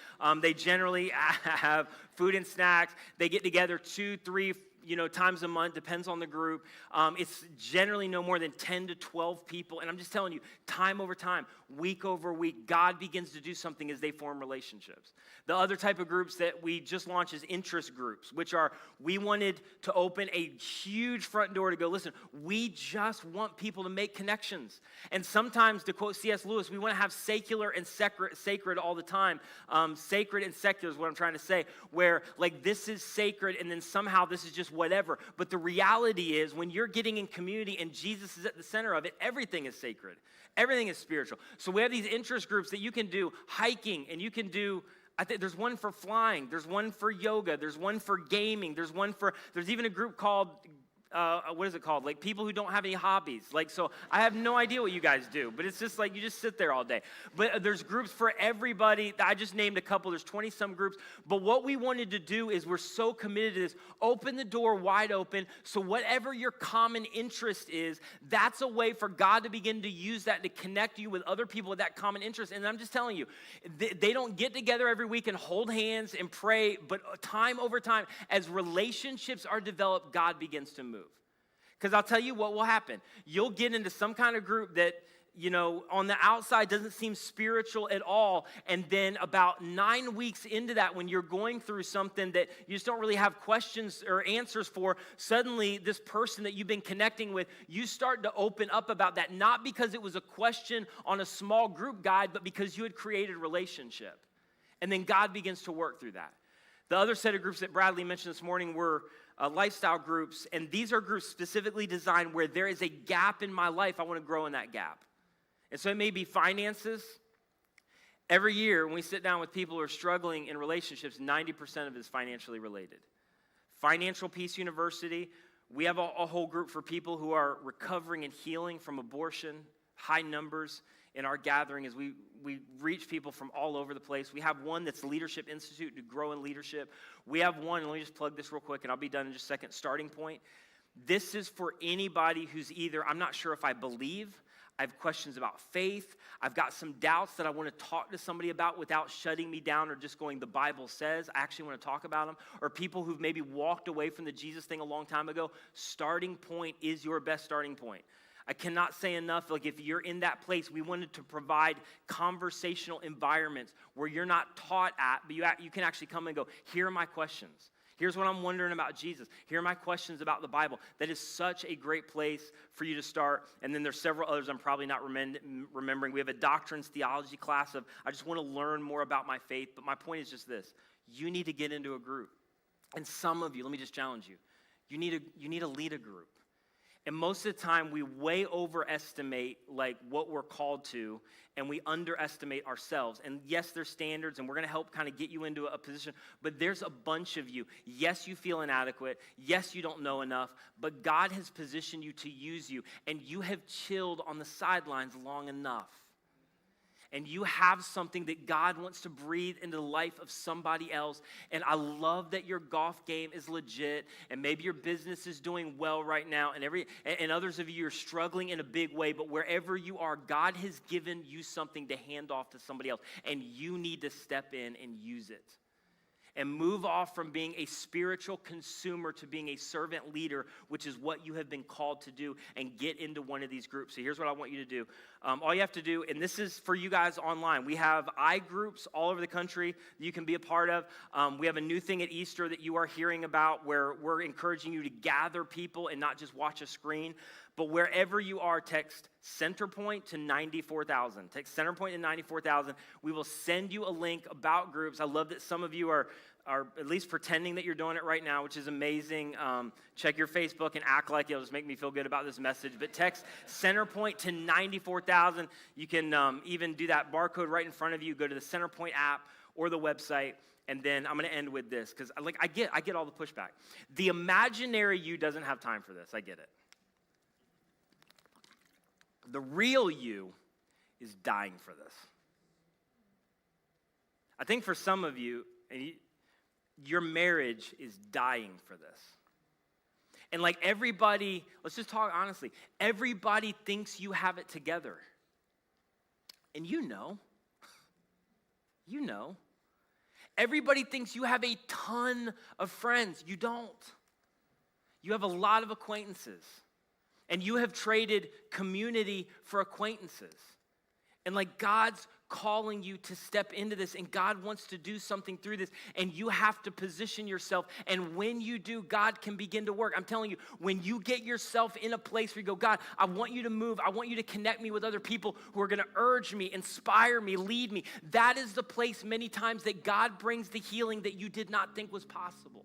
They generally have food and snacks. They get together 2, 3, times a month, depends on the group. It's generally no more than 10 to 12 people. And I'm just telling you, time over time, week over week, God begins to do something as they form relationships. The other type of groups that we just launched is interest groups, which are, we wanted to open a huge front door to go, listen, we just want people to make connections. And sometimes, to quote C.S. Lewis, we want to have secular and sacred all the time. Sacred and secular is what I'm trying to say, where like this is sacred and then somehow this is just whatever. But the reality is when you're getting in community and Jesus is at the center of it, everything is sacred. Everything is spiritual. So we have these interest groups that you can do hiking, and you can do, I think there's one for flying, there's one for yoga, there's one for gaming, there's even a group called, what is it called? Like people who don't have any hobbies. Like, so I have no idea what you guys do, but it's just like you just sit there all day. But there's groups for everybody. I just named a couple. There's 20-some groups. But what we wanted to do is we're so committed to this. Open the door wide open. So whatever your common interest is, that's a way for God to begin to use that to connect you with other people with that common interest. And I'm just telling you, they don't get together every week and hold hands and pray, but time over time, as relationships are developed, God begins to move. Because I'll tell you what will happen. You'll get into some kind of group that, on the outside doesn't seem spiritual at all. And then about 9 weeks into that, when you're going through something that you just don't really have questions or answers for, suddenly this person that you've been connecting with, you start to open up about that. Not because it was a question on a small group guide, but because you had created a relationship. And then God begins to work through that. The other set of groups that Bradley mentioned this morning were lifestyle groups, and these are groups specifically designed where there is a gap in my life. I want to grow in that gap. And so it may be finances. Every year when we sit down with people who are struggling in relationships, 90% of it is financially related. Financial Peace University, we have a whole group for people who are recovering and healing from abortion, high numbers in our gathering as we reach people from all over the place. We have one that's Leadership Institute to grow in leadership. We have one, and let me just plug this real quick, and I'll be done in just a second, Starting Point. This is for anybody who's either, I'm not sure if I believe, I have questions about faith, I've got some doubts that I want to talk to somebody about without shutting me down or just going, the Bible says, I actually want to talk about them, or people who've maybe walked away from the Jesus thing a long time ago. Starting Point is your best starting point. I cannot say enough, like if you're in that place, we wanted to provide conversational environments where you're not taught at, but you can actually come and go, here are my questions. Here's what I'm wondering about Jesus. Here are my questions about the Bible. That is such a great place for you to start. And then there's several others I'm probably not remembering. We have a doctrines theology class of, I just want to learn more about my faith. But my point is just this. You need to get into a group. And some of you, let me just challenge you. You need to lead a group. And most of the time, we way overestimate like what we're called to, and we underestimate ourselves. And yes, there's standards, and we're going to help kind of get you into a position. But there's a bunch of you. Yes, you feel inadequate. Yes, you don't know enough. But God has positioned you to use you, and you have chilled on the sidelines long enough. And you have something that God wants to breathe into the life of somebody else. And I love that your golf game is legit, and maybe your business is doing well right now, and others of you are struggling in a big way, but wherever you are, God has given you something to hand off to somebody else, and you need to step in and use it. and move off from being a spiritual consumer to being a servant leader, which is what you have been called to do, and get into one of these groups. So here's what I want you to do. All you have to do, and this is for you guys online, we have iGroups all over the country that you can be a part of. We have a new thing at Easter that you are hearing about where we're encouraging you to gather people and not just watch a screen. But wherever you are, text Centerpoint to 94,000. Text Centerpoint to 94,000. We will send you a link about groups. I love that some of you are at least pretending that you're doing it right now, which is amazing. Check your Facebook and act like it'll just make me feel good about this message. But text Centerpoint to 94,000. You can even do that barcode right in front of you. Go to the Centerpoint app or the website. And then I'm going to end with this because I get all the pushback. The imaginary you doesn't have time for this. I get it. The real you is dying for this. I think for some of you, your marriage is dying for this. And like everybody, let's just talk honestly, everybody thinks you have it together. And you know. Everybody thinks you have a ton of friends. You don't. You have a lot of acquaintances. And you have traded community for acquaintances. And like God's calling you to step into this, and God wants to do something through this, and you have to position yourself. And when you do, God can begin to work. I'm telling you, when you get yourself in a place where you go, God, I want you to move. I want you to connect me with other people who are going to urge me, inspire me, lead me. That is the place many times that God brings the healing that you did not think was possible.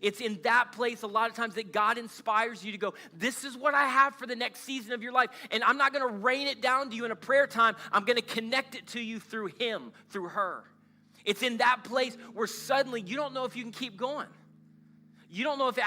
It's in that place a lot of times that God inspires you to go, this is what I have for the next season of your life. And I'm not going to rain it down to you in a prayer time. I'm going to connect it to you through him, through her. It's in that place where suddenly you don't know if you can keep going. You don't know if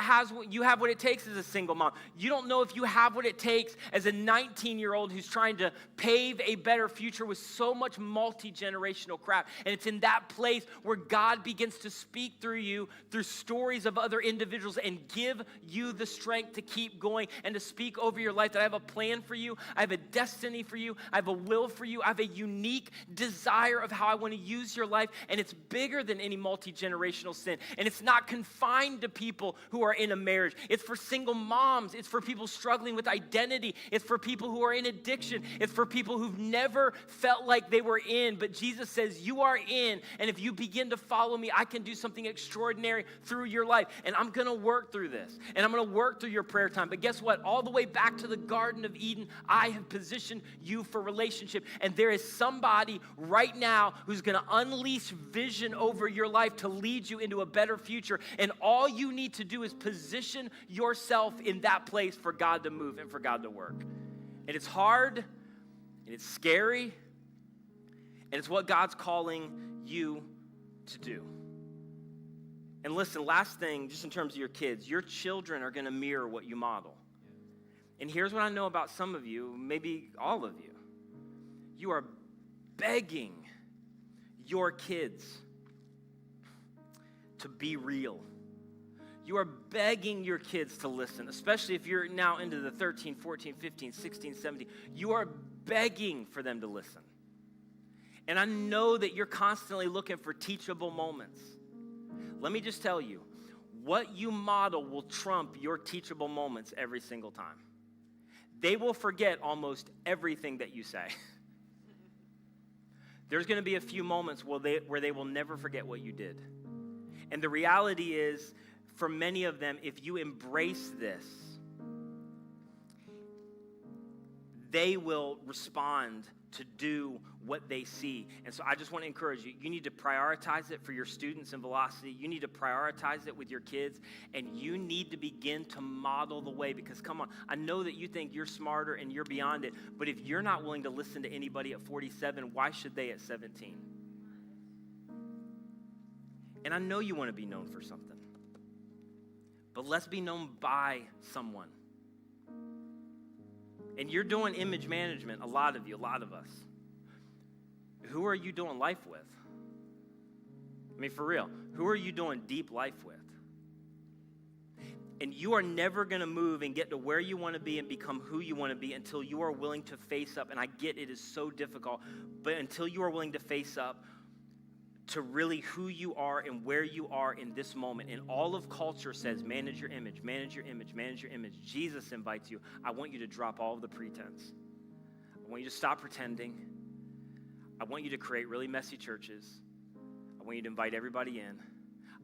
you have what it takes as a single mom. You don't know if you have what it takes as a 19-year-old who's trying to pave a better future with so much multi-generational crap. And it's in that place where God begins to speak through you, through stories of other individuals, and give you the strength to keep going and to speak over your life that I have a plan for you, I have a destiny for you, I have a will for you, I have a unique desire of how I want to use your life, and it's bigger than any multi-generational sin. And it's not confined to people who are in a marriage. It's for single moms. It's for people struggling with identity. It's for people who are in addiction. It's for people who've never felt like they were in. But Jesus says, you are in. And if you begin to follow me, I can do something extraordinary through your life. And I'm going to work through this. And I'm going to work through your prayer time. But guess what? All the way back to the Garden of Eden, I have positioned you for relationship. And there is somebody right now who's going to unleash vision over your life to lead you into a better future. And all you need to do is position yourself in that place for God to move and for God to work. And it's hard, and it's scary, and it's what God's calling you to do. And listen, last thing, just in terms of your kids, your children are going to mirror what you model. And here's what I know about some of you, maybe all of you. You are begging your kids to be real. You are begging your kids to listen, especially if you're now into the 13, 14, 15, 16, 17. You are begging for them to listen. And I know that you're constantly looking for teachable moments. Let me just tell you, what you model will trump your teachable moments every single time. They will forget almost everything that you say. There's going to be a few moments where they will never forget what you did. And the reality is, for many of them, if you embrace this, they will respond to do what they see. And so I just want to encourage you, you need to prioritize it for your students in Velocity. You need to prioritize it with your kids, and you need to begin to model the way, because come on, I know that you think you're smarter and you're beyond it, but if you're not willing to listen to anybody at 47, why should they at 17? And I know you want to be known for something. But let's be known by someone. And you're doing image management, a lot of you, a lot of us. Who are you doing life with? I mean, for real, who are you doing deep life with? And you are never going to move and get to where you want to be and become who you want to be until you are willing to face up. And I get it is so difficult, but until you are willing to face up to really who you are and where you are in this moment. And all of culture says, manage your image, manage your image, manage your image. Jesus invites you. I want you to drop all of the pretense. I want you to stop pretending. I want you to create really messy churches. I want you to invite everybody in.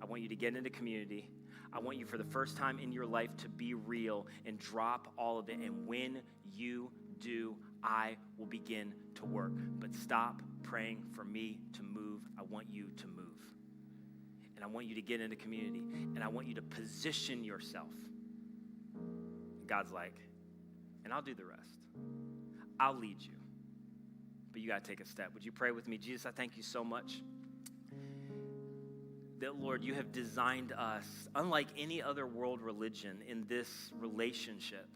I want you to get into community. I want you for the first time in your life to be real and drop all of it. And when you do, I will begin to work. But stop praying for me to move. I want you to move. And I want you to get into community. And I want you to position yourself. God's like, and I'll do the rest. I'll lead you. But you got to take a step. Would you pray with me? Jesus, I thank you so much that, Lord, you have designed us, unlike any other world religion, in this relationship.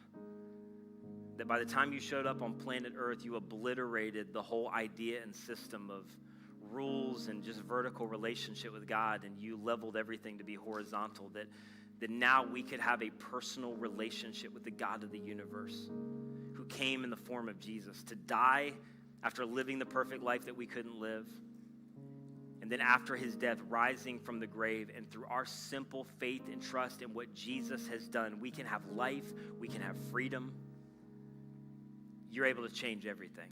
That by the time you showed up on planet Earth, you obliterated the whole idea and system of rules and just vertical relationship with God, and you leveled everything to be horizontal, that now we could have a personal relationship with the God of the universe who came in the form of Jesus to die after living the perfect life that we couldn't live. And then after his death, rising from the grave, and through our simple faith and trust in what Jesus has done, we can have life, we can have freedom. You're able to change everything.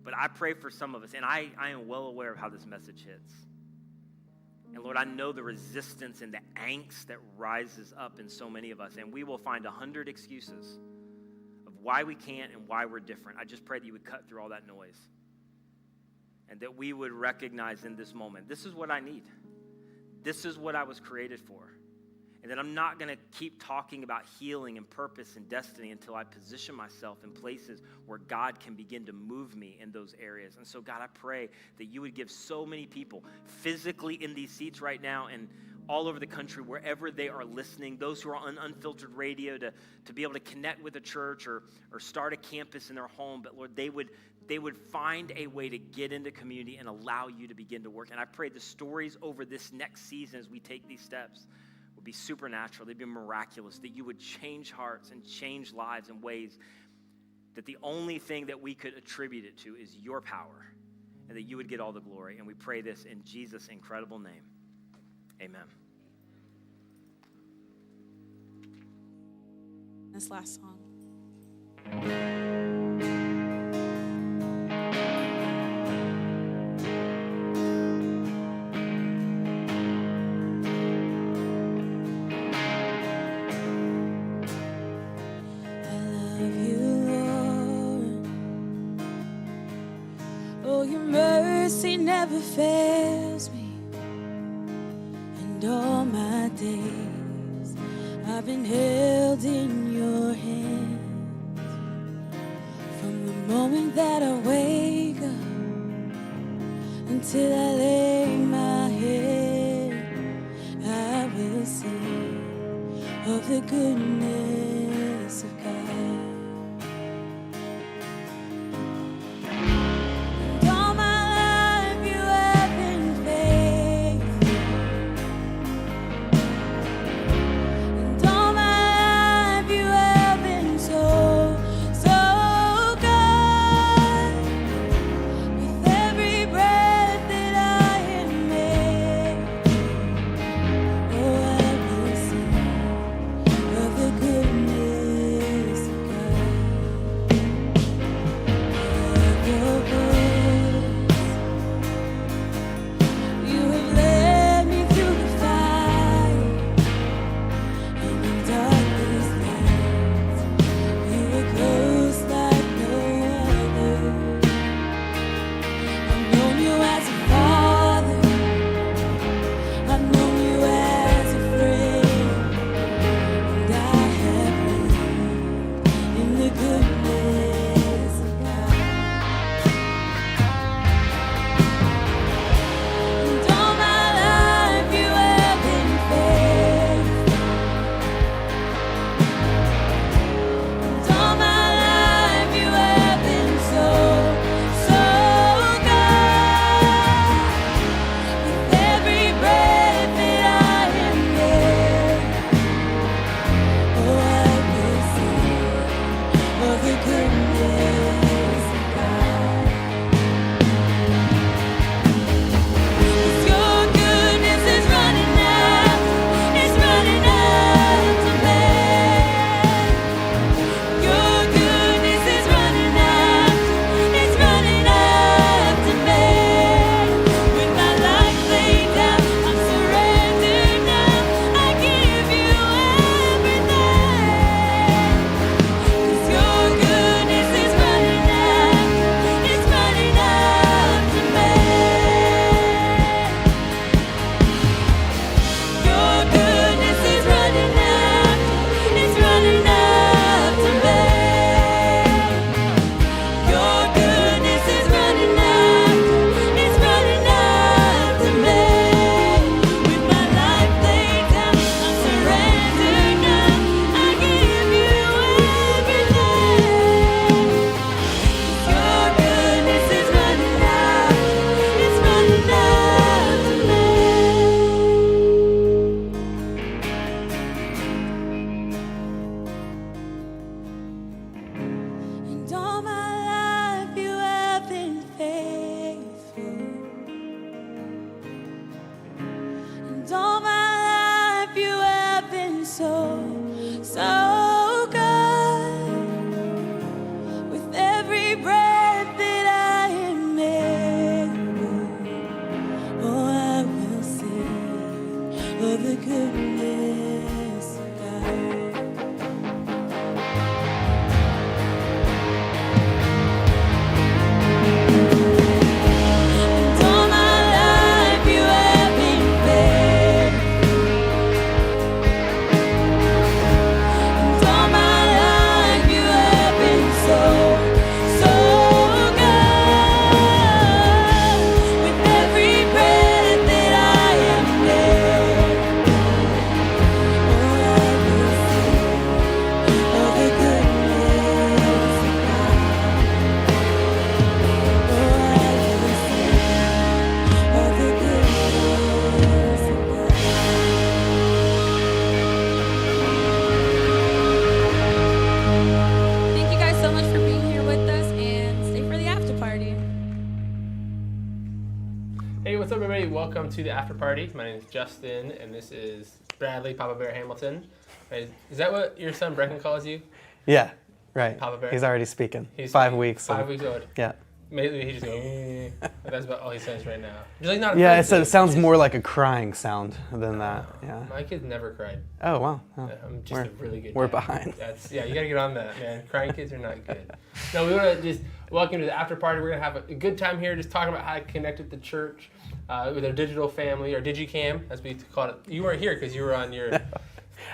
But I pray for some of us, and I am well aware of how this message hits. And Lord, I know the resistance and the angst that rises up in so many of us, and we will find 100 excuses of why we can't and why we're different. I just pray that you would cut through all that noise, and that we would recognize in this moment, this is what I need. This is what I was created for. And that I'm not going to keep talking about healing and purpose and destiny until I position myself in places where God can begin to move me in those areas. And so, God, I pray that you would give so many people physically in these seats right now and all over the country, wherever they are listening, those who are on unfiltered radio, to be able to connect with a church or start a campus in their home. But, Lord, they would find a way to get into community and allow you to begin to work. And I pray the stories over this next season as we take these steps be supernatural, they'd be miraculous, that you would change hearts and change lives in ways that the only thing that we could attribute it to is your power, and that you would get all the glory. And we pray this in Jesus' incredible name. Amen. This last song. Never fails me, and all my days I've been held in your hands. From the moment that I wake up until I lay my head, I will sing of the goodness of God. Of the goodness of God. so good. With every breath that I am able, oh, I will sing of the goodness of God. And all my life you have been faithful. And all my life you have been so, so good. With every breath that I am able, oh, I will sing of the goodness of God. Oh, I will sing of the goodness of God. Thank you guys so much for being here with us, and stay for the after party. Hey, what's up, everybody? Welcome to the after party. My name is Justin, and this is Bradley, Papa Bear Hamilton. Right, is that what your son Brecken calls you? Yeah, right. Papa Bear? He's already speaking. He's 5 weeks. 5 weeks old. Yeah. Maybe he just goes. That's about all he says right now. He's like not. Yeah, offensive. it sounds more like a crying sound than that. Yeah. My kid never cried. Oh, wow. Oh, I'm just we're, a really good. we're dad. behind. Yeah, you gotta get on that, man. Crying kids are not good. No, we want to just welcome to the after party. We're gonna have a good time here, just talking about how to connect with the church, with our digital family, or DigiCam, as we call it. You weren't here because you were on your.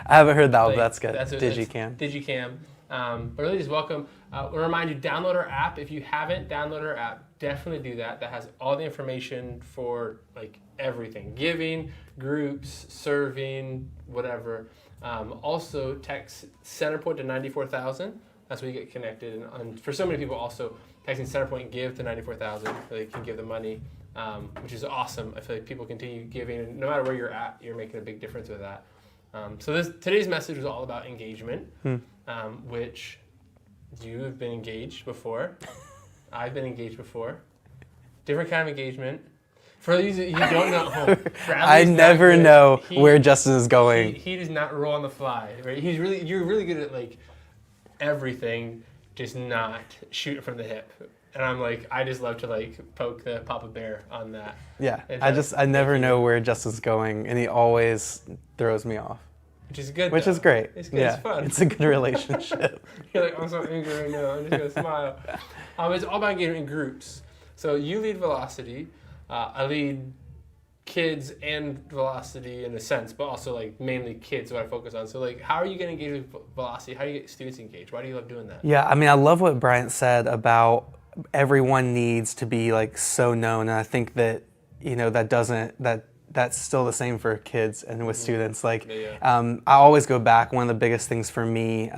I haven't heard that, like, but that's good. That's DigiCam. DigiCam. But really just welcome. We'll remind you, download our app. If you haven't downloaded our app, definitely do that. That has all the information for like everything. Giving, groups, serving, whatever. Also text Centerpoint to 94,000. That's where you get connected. And for so many people also, texting Centerpoint give to 94,000 so they can give the money, which is awesome. I feel like people continue giving, and no matter where you're at, you're making a big difference with that. So today's message was all about engagement, which you have been engaged before. I've been engaged before. Different kind of engagement. For those you don't know, I Bradley's never not good. know He- where Justin is going. He does not roll on the fly. Right? You're really good at like everything, just not shoot it from the hip. And I'm like, I just love to like poke the Papa Bear on that. Yeah, And I never know where Justin's going, and he always throws me off, which is good. which though. is great. It's good. Yeah, It's fun. it's a good relationship. You're like, I'm so angry right now. I'm just gonna smile. It's all about engagement in groups. So you lead Velocity. I lead kids and Velocity in a sense, but also like mainly kids. What I focus on. So like, how are you getting engaged with Velocity? How do you get students engaged? Why do you love doing that? Yeah, I mean, I love what Bryant said about everyone needs to be like so known, and I think that that's still the same for kids and with students. Like, I always go back. One of the biggest things for me,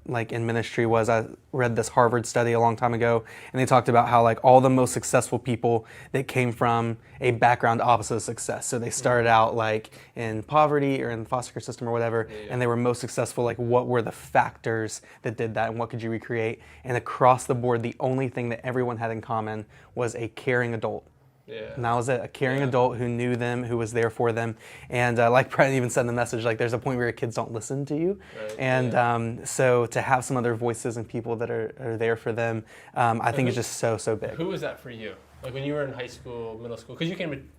like in ministry, was I read this Harvard study a long time ago, and they talked about how like all the most successful people that came from a background opposite of success. So they started out like in poverty or in the foster care system or whatever, and they were most successful. Like, what were the factors that did that, and what could you recreate? And across the board, the only thing that everyone had in common was a caring adult. Yeah. And that was it, a caring adult who knew them, who was there for them. And like Brian even said in the message, like there's a point where your kids don't listen to you. Right. And so to have some other voices and people that are there for them, I think is just so big. Who was that for you? Like when you were in high school, middle school? Because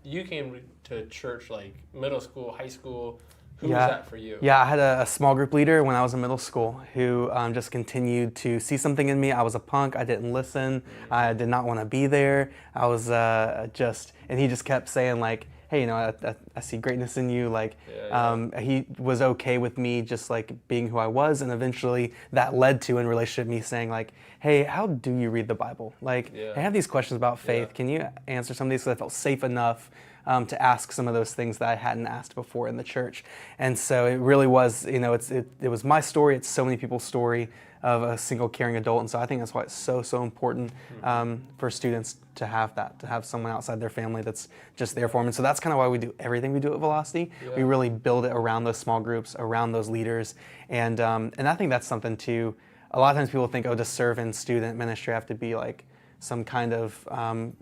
you came to church like middle school, high school. Who was that for you? Yeah, I had a small group leader when I was in middle school who just continued to see something in me. I was a punk. I didn't listen. I did not want to be there. I was and he just kept saying like, hey, you know, I see greatness in you. Like, he was okay with me just like being who I was. And eventually that led to in relationship me saying like, hey, how do you read the Bible? Like, I have these questions about faith. Can you answer some of these? So I felt safe enough to ask some of those things that I hadn't asked before in the church. And so it really was, you know, it was my story. It's so many people's story of a single caring adult. And so I think that's why it's so important for students to have that, to have someone outside their family that's just there for them. And so that's kind of why we do everything we do at Velocity. We really build it around those small groups, around those leaders. And I think that's something too, a lot of times people think, oh, to serve in student ministry I have to be like some kind of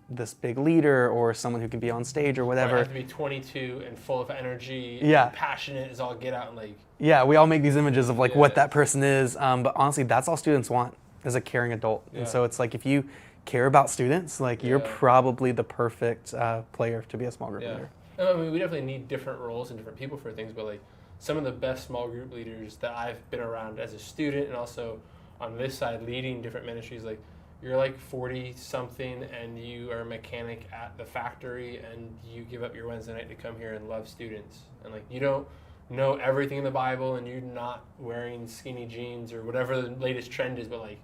this big leader or someone who can be on stage or Right, whatever. have to be 22 and full of energy, Yeah. and passionate as all get out, and like, Yeah, we all make these images of like Yeah. what that person is, but honestly, that's all students want, is a caring adult. Yeah. And so it's like, if you care about students, like you're Yeah. probably the perfect player to be a small group yeah. leader. I mean, we definitely need different roles and different people for things, but like some of the best small group leaders that I've been around as a student and also on this side leading different ministries, like you're like 40 something and you are a mechanic at the factory and you give up your Wednesday night to come here and love students, and like you don't know everything in the Bible and you're not wearing skinny jeans or whatever the latest trend is, but like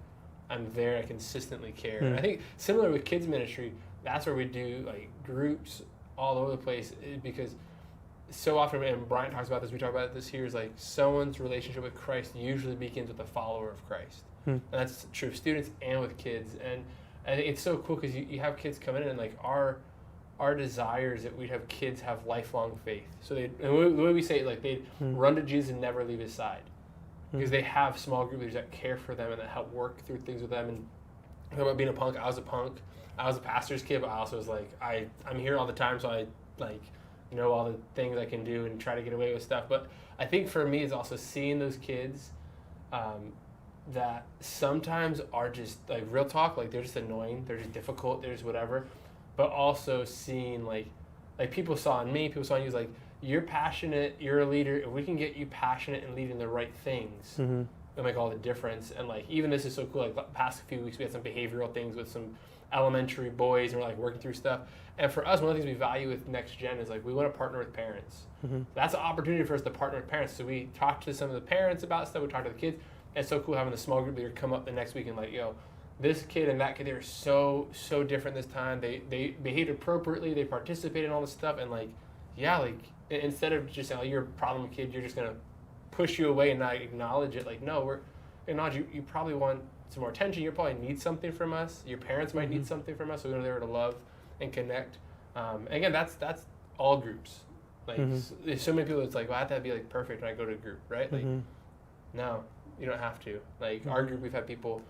I'm there, I consistently care. And I think similar with kids ministry, that's where we do like groups all over the place, because so often, and Brian talks about this, we talk about this here, is like someone's relationship with Christ usually begins with a follower of Christ. And that's true of students and with kids. And I think it's so cool because you have kids come in and like our desire is that we'd have kids have lifelong faith. So they, and the way we say it, like they'd run to Jesus and never leave his side. Because they have small group leaders that care for them and that help work through things with them. And talking about being a punk, I was a punk. I was a pastor's kid, but I also was like, I'm here all the time, so I like know all the things I can do and try to get away with stuff. But I think for me, it's also seeing those kids that sometimes are just like real talk, like they're just annoying, they're just difficult, they're just whatever. But also seeing like people saw in me, people saw in you, like you're passionate, you're a leader. If we can get you passionate and leading the right things, it'll make all the difference. And like even this is so cool. Like the past few weeks, we had some behavioral things with some elementary boys, and we're like working through stuff. And for us, one of the things we value with Next Gen is like we want to partner with parents. That's an opportunity for us to partner with parents. So we talked to some of the parents about stuff. We talked to the kids. And it's so cool having the small group leader come up the next week and like, yo, this kid and that kid, they were so different this time. They behaved appropriately. They participated in all this stuff. And like, yeah, like instead of just saying, oh, you're a problem kid, you're just gonna push you away and not acknowledge it. Like, no, we're acknowledge you probably want some more attention. You probably need something from us. Your parents might need something from us. So we're there to love and connect. And again, that's all groups. Like there's so many people that's like, well, I have to be like perfect when I go to a group, right? Like, no, you don't have to. Like our group, we've had people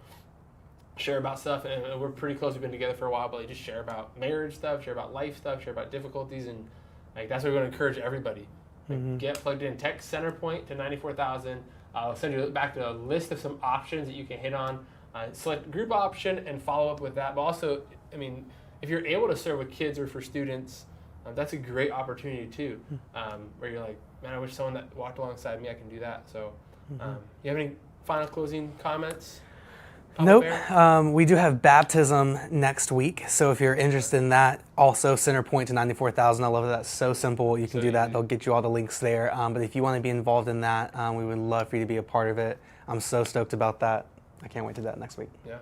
share about stuff, and we're pretty close. We've been together for a while, but like just share about marriage stuff, share about life stuff, share about difficulties, and like that's what we want to encourage everybody. Like, get plugged in. Text Centerpoint to 94,000. I'll send you back to a list of some options that you can hit on. Select group option and follow up with that. But also, I mean, if you're able to serve with kids or for students, that's a great opportunity too. Where you're like, man, I wish someone that walked alongside me, I can do that. So, you have any final closing comments? Nope. We do have baptism next week, so if you're interested in that, also Centerpoint to 94,000. I love that. That's so simple. You can do that. They'll get you all the links there. But if you want to be involved in that, we would love for you to be a part of it. I'm so stoked about that. I can't wait to do that next week. Yeah,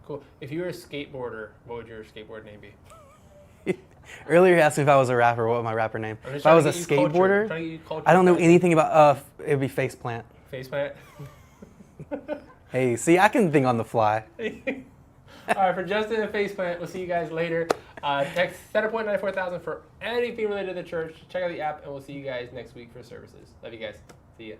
cool. If you were a skateboarder, what would your skateboard name be? Earlier you asked me if I was a rapper. What was my rapper name? If I was a skateboarder, I don't know anything about. It would be Faceplant. Faceplant. Hey, see, I can think on the fly. All right, for Justin and Faceplant, we'll see you guys later. Text Centerpoint 94,000 for anything related to the church. Check out the app, and we'll see you guys next week for services. Love you guys. See ya.